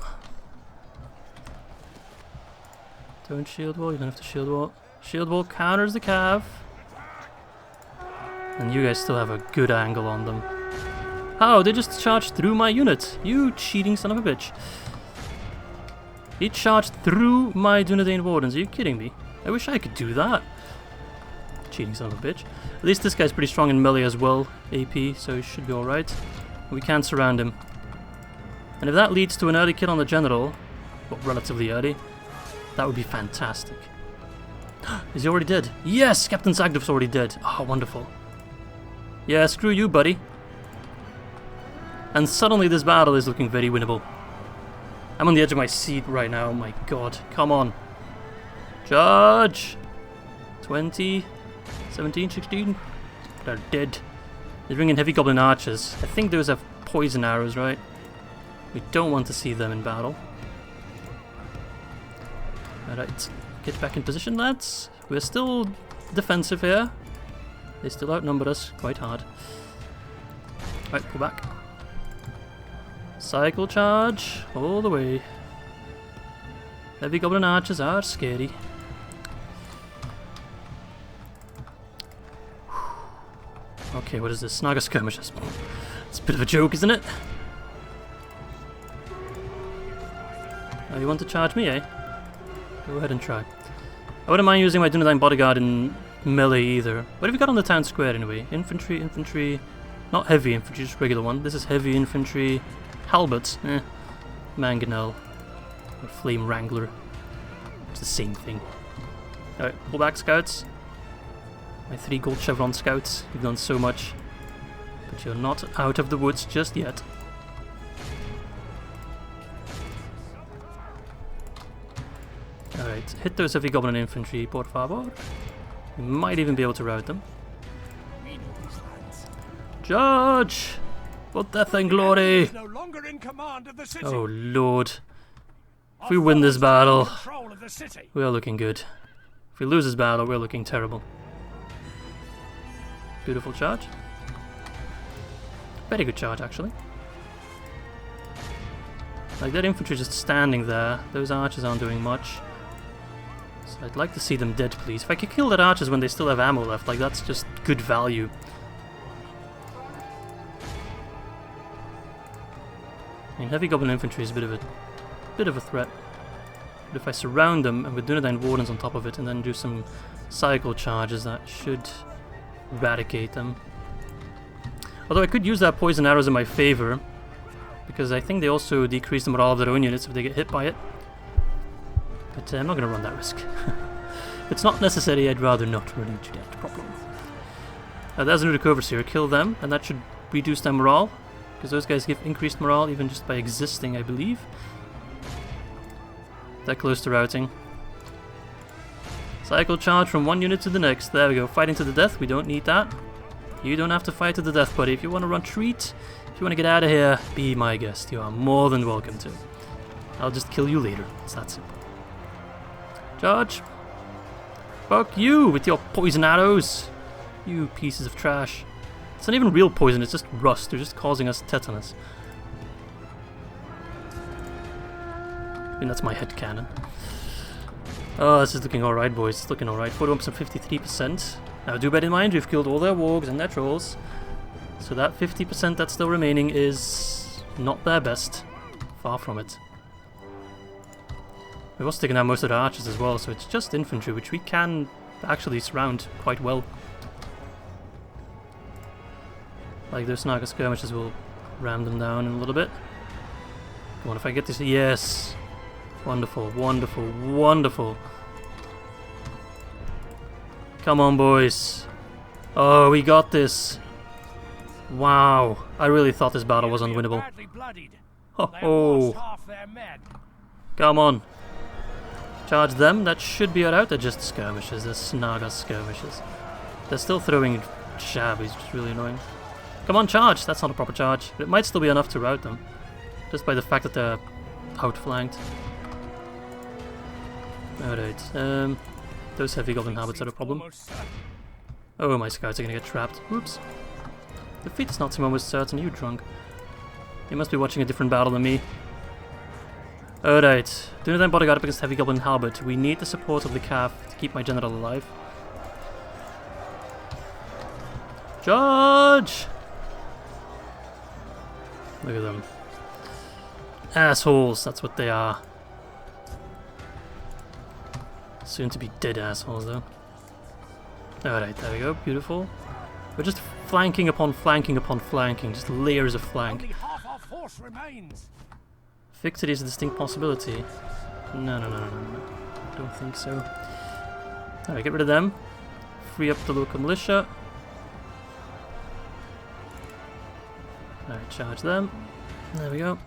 Don't shield wall, you don't have to shield wall. Shield wall counters the Cav. And you guys still have a good angle on them. Oh, they just charged through my unit. You cheating son of a bitch. He charged through my Arthedain Wardens. Are you kidding me? I wish I could do that. Cheating son of a bitch. At least this guy's pretty strong in melee as well, AP, so he should be alright. We can surround him. And if that leads to an early kill on the general, well, relatively early, that would be fantastic. Is he already dead? Yes! Captain Zagdov's already dead. Oh, wonderful. Yeah, screw you, buddy. And suddenly this battle is looking very winnable. I'm on the edge of my seat right now, oh my god. Come on. Charge! 20, 17, 16. They're dead. They bring in heavy goblin archers. I think those have poison arrows, right? We don't want to see them in battle. Alright, get back in position, lads. We're still defensive here. They still outnumber us quite hard. Right, pull back. Cycle charge all the way. Heavy goblin archers are scary. Okay, what is this? Snaga skirmishes. It's a bit of a joke, isn't it? Oh, you want to charge me, eh? Go ahead and try. I wouldn't mind using my Arthedain bodyguard in melee either. What have we got on the town square anyway? Infantry, infantry... Not heavy infantry, just regular one. This is heavy infantry. Halberds, Mangonel. Or Flame Wrangler. It's the same thing. Alright, pull back, scouts. My 3 gold chevron scouts. You've done so much. But you're not out of the woods just yet. Alright, hit those heavy goblin infantry, por favor. We might even be able to rout them. Charge! For death and glory! No longer in command of the city. Oh lord. If we win this battle, Control of the city. we are looking good. If we lose this battle, we're looking terrible. Beautiful charge. Very good charge, actually. Like, that infantry just standing there. Those archers aren't doing much. So I'd like to see them dead, please. If I could kill that archers when they still have ammo left, like, that's just good value. I mean, heavy goblin infantry is a bit of a threat. But if I surround them and with Arthedain wardens on top of it and then do some cycle charges, that should eradicate them. Although I could use that poison arrows in my favor, because I think they also decrease the morale of their own units if they get hit by it. But I'm not going to run that risk. If it's not necessary, I'd rather not run into that problem. There's a new overseer. Kill them, and that should reduce their morale. Because those guys give increased morale even just by existing, I believe. They're close to routing. Cycle charge from one unit to the next. There we go. Fighting to the death. We don't need that. You don't have to fight to the death, buddy. If you want to retreat, if you want to get out of here, be my guest. You are more than welcome to. I'll just kill you later. It's that simple. Charge. Fuck you with your poison arrows. You pieces of trash. It's not even real poison, it's just rust. They're just causing us tetanus. I mean, that's my headcanon. Oh, this is looking alright, boys. It's looking alright. Photo ups at 53%. Now, do bear in mind, we've killed all their wargs and their trolls. So that 50% that's still remaining is not their best. Far from it. We've also taken out most of their archers as well, so it's just infantry, which we can actually surround quite well. Like those Snaga skirmishes will ram them down in a little bit. Come on, if I get this, yes! Wonderful, wonderful, wonderful. Come on, boys. Oh, we got this. Wow, I really thought this battle was unwinnable. Oh, come on. Charge them, that should be alright. They're just skirmishes, they're Snaga skirmishes. They're still throwing shabbies, which is really annoying. Come on, charge! That's not a proper charge. But it might still be enough to rout them. Just by the fact that they're outflanked. Alright, those heavy goblin habits are a problem. Oh, my scouts are gonna get trapped. Oops. Defeat is not so almost certain, you drunk. You must be watching a different battle than me. Alright, Arthedain bodyguard up against heavy goblin halberd. We need the support of the calf to keep my general alive. Charge! Look at them. Assholes, that's what they are. Soon to be dead assholes, though. Alright, there we go, beautiful. We're just flanking upon flanking upon flanking, just layers of flank. Only half our force remains. Victory is a distinct possibility. No. Don't think so. Alright, get rid of them. Free up the local militia. Alright, charge them. There we go.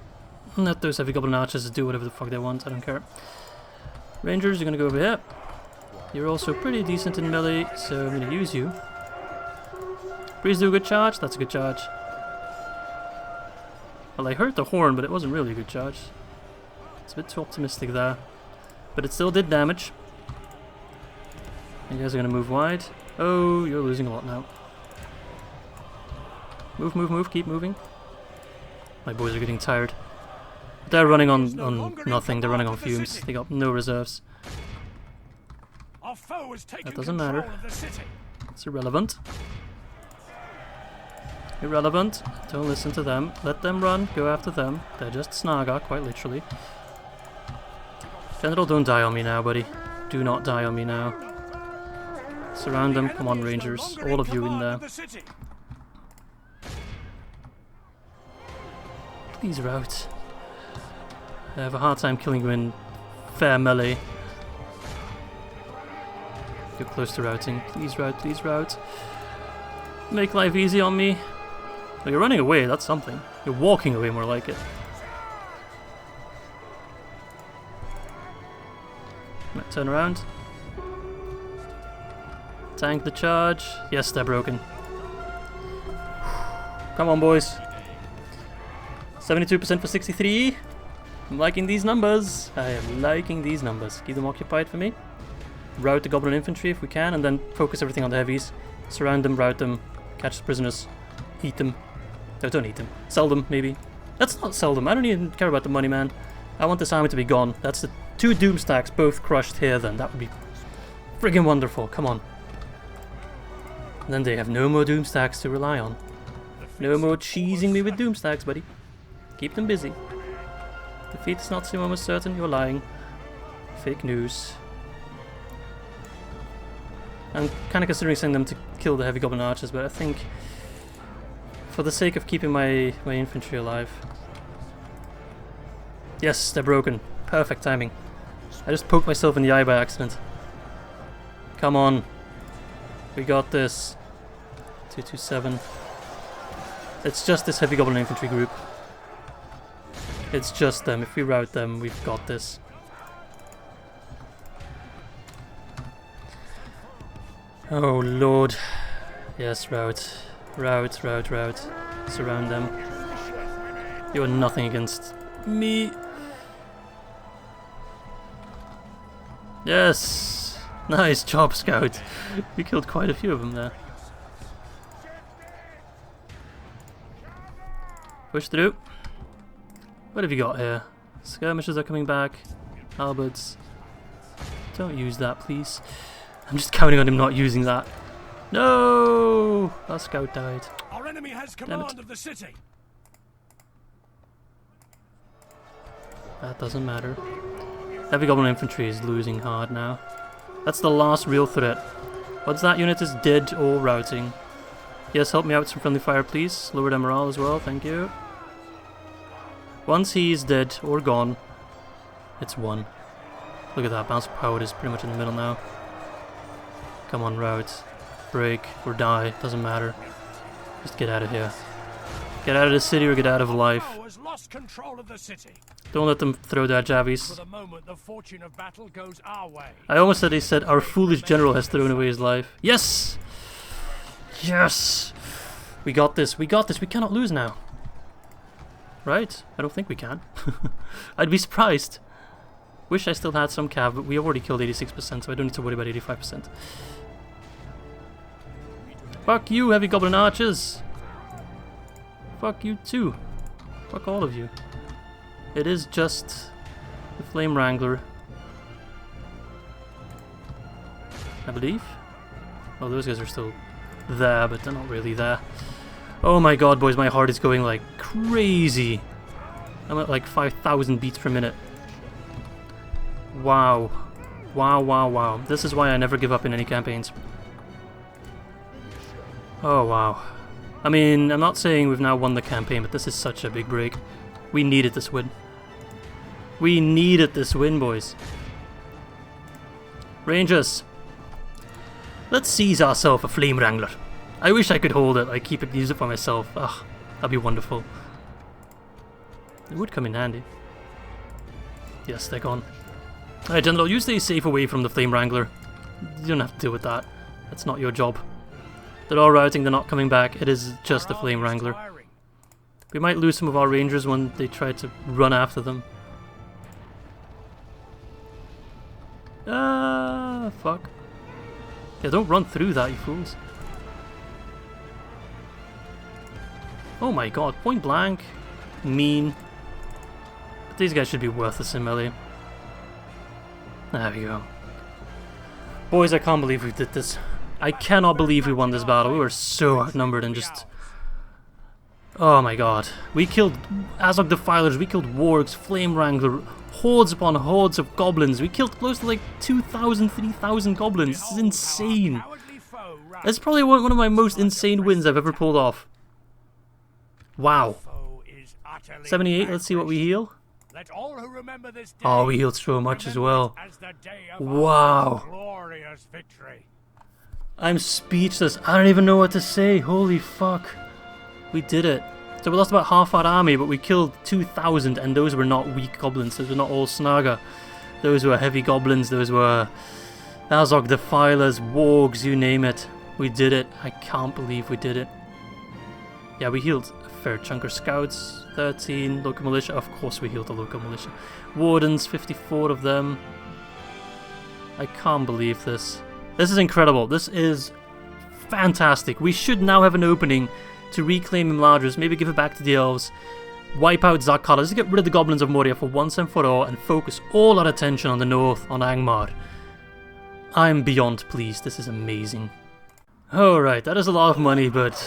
Let those heavy goblin archers do whatever the fuck they want, I don't care. Rangers, you're gonna go over here. You're also pretty decent in melee, so I'm gonna use you. Please do a good charge. That's a good charge. Well, I heard the horn, but it wasn't really a good charge. It's a bit too optimistic there. But it still did damage. You guys are gonna move wide. Oh, you're losing a lot now. Move, move, move, keep moving. My boys are getting tired. They're running on nothing, they're running on fumes. They got no reserves. Our foe has taken That doesn't control matter. of the city. It's irrelevant. Irrelevant. Don't listen to them. Let them run. Go after them. They're just Snaga, quite literally. General, don't die on me now, buddy. Do not die on me now. Surround them. Come on, Rangers. All of you in there. Please rout. I have a hard time killing you in fair melee. You're close to routing. Please rout, please rout. Make life easy on me. Well, you're running away, that's something. You're walking away, more like it. Right, turn around. Tank the charge. Yes, they're broken. Come on, boys. 72% for 63. I'm liking these numbers. I am liking these numbers. Keep them occupied for me. Rout the Goblin Infantry if we can, and then focus everything on the heavies. Surround them, rout them, catch the prisoners, eat them. No, don't eat them. Sell them, maybe. Let's not sell them. I don't even care about the money, man. I want this army to be gone. That's the 2 doom stacks both crushed here then. That would be friggin' wonderful. Come on. And then they have no more doom stacks to rely on. No more cheesing me with doom stacks, buddy. Keep them busy. Defeat is not so almost certain. You're lying. Fake news. I'm kind of considering sending them to kill the heavy goblin archers, but I think for the sake of keeping my infantry alive. Yes, they're broken. Perfect timing. I just poked myself in the eye by accident. Come on. We got this. 227. It's just this heavy goblin infantry group. It's just them. If we rout them, we've got this. Oh lord. Yes, rout. Rout, rout, rout. Surround them. You are nothing against me. Yes! Nice job, Scout. You killed quite a few of them there. Push through. What have you got here? Skirmishers are coming back. Halberds. Don't use that, please. I'm just counting on him not using that. No! Our scout died. Our enemy has command of the city. That doesn't matter. Heavy Goblin Infantry is losing hard now. That's the last real threat. Once that unit is dead or routing. Yes, help me out with some friendly fire, please. Lower their morale as well, thank you. Once he's dead or gone, it's won. Look at that, bounce of power is pretty much in the middle now. Come on, rout. Break or die, doesn't matter. Just get out of here. Get out of the city or get out of life. Lost control of the city. Don't let them throw their javies. For the moment, the fortune of battle goes our way. I almost said they said our foolish general has thrown away his life. Yes! Yes! We got this, we got this, we cannot lose now. Right? I don't think we can. I'd be surprised. Wish I still had some cav, but we already killed 86%, so I don't need to worry about 85%. Fuck you, heavy goblin archers! Fuck you too. Fuck all of you. It is just the Flame Wrangler, I believe. Oh, those guys are still there, but they're not really there. Oh my god, boys, my heart is going like crazy. I'm at like 5,000 beats per minute. Wow. Wow, wow, wow. This is why I never give up in any campaigns. Oh, wow. I mean, I'm not saying we've now won the campaign, but this is such a big break. We needed this win. We needed this win, boys. Rangers. Let's seize ourselves a Flame Wrangler. I wish I could hold it, like keep it, use it for myself. Ugh, that'd be wonderful. It would come in handy. Yes, they're gone. Alright, General, you stay safe away from the Flame Wrangler. You don't have to deal with that. That's not your job. They're all routing, they're not coming back. It is just a Flame Wrangler. We might lose some of our rangers when they try to run after them. Ah, fuck. Yeah, don't run through that, you fools. Oh my god, point blank. Mean. But these guys should be worthless in melee. There we go. Boys, I can't believe we did this. I cannot believe we won this battle. We were so outnumbered and just... Oh my god. We killed Azog Defilers, we killed Wargs, Flame Wrangler, hordes upon hordes of goblins. We killed close to like 2,000, 3,000 goblins. This is insane. It's probably one of my most insane wins I've ever pulled off. Wow. 78, let's see what we heal. Oh, we healed so much as well. Wow. I'm speechless. I don't even know what to say. Holy fuck. We did it. So we lost about half our army, but we killed 2,000, and those were not weak goblins. Those were not all Snaga. Those were heavy goblins. Those were Azog Defilers, Wargs, you name it. We did it. I can't believe we did it. Yeah, we healed a fair chunk of scouts. 13 local militia. Of course we healed the local militia. Wardens, 54 of them. I can't believe this. This is incredible. This is fantastic. We should now have an opening to reclaim Imladris, maybe give it back to the elves, wipe out Zakala, just get rid of the goblins of Moria for once and for all, and focus all our attention on the north, on Angmar. I'm beyond pleased. This is amazing. Alright, that is a lot of money, but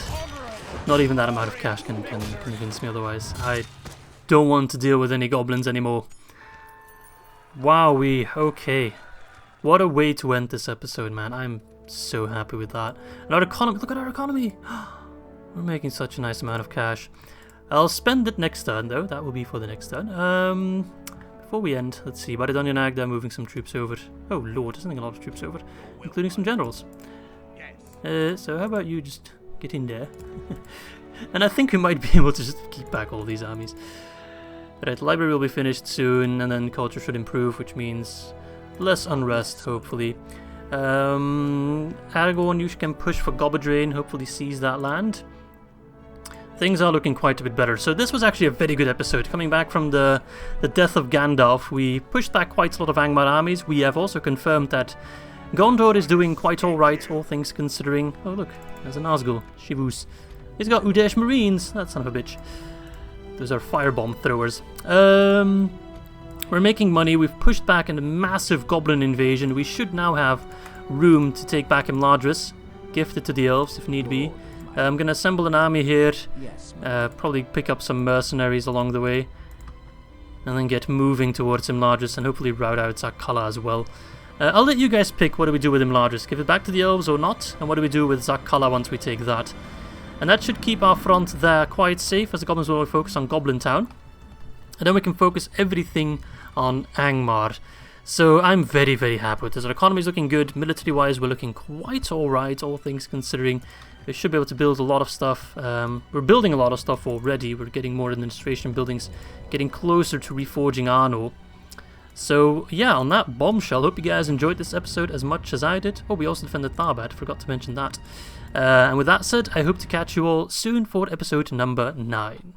not even that amount of cash can convince me otherwise. I don't want to deal with any goblins anymore. Wowee, okay. What a way to end this episode, man. I'm so happy with that. And our economy, look at our economy! We're making such a nice amount of cash. I'll spend it next turn, though. That will be for the next turn. Before we end, let's see. Baridonian Agda moving some troops over. Oh lord, sending a lot of troops over, including some generals. So how about you just get in there? And I think we might be able to just keep back all these armies. Right, library will be finished soon, and then culture should improve, which means less unrest, hopefully. Aragorn, you can push for Arthedain, hopefully seize that land. Things are looking quite a bit better. So this was actually a very good episode. Coming back from the death of Gandalf, we pushed back quite a lot of Angmar armies. We have also confirmed that Gondor is doing quite alright, all things considering. Oh look, there's an Nazgul, Shivus. He's got Udesh Marines, that son of a bitch. Those are firebomb throwers. We're making money, we've pushed back a massive goblin invasion. We should now have room to take back Imladris, gift it to the elves if need be. I'm going to assemble an army here, probably pick up some mercenaries along the way, and then get moving towards Imladris and hopefully rout out Zakala as well. I'll let you guys pick what do we do with Imladris, give it back to the elves or not, and what do we do with Zakala once we take that. And that should keep our front there quite safe as the goblins will focus on Goblin Town. And then we can focus everything on Angmar. So I'm very, very happy with this. Our economy is looking good. Military-wise, we're looking quite alright, all things considering. We should be able to build a lot of stuff. We're building a lot of stuff already. We're getting more administration buildings, getting closer to reforging Arnor. So yeah, on that bombshell, hope you guys enjoyed this episode as much as I did. Oh, we also defended Tharbad, forgot to mention that. And with that said, I hope to catch you all soon for episode number 9.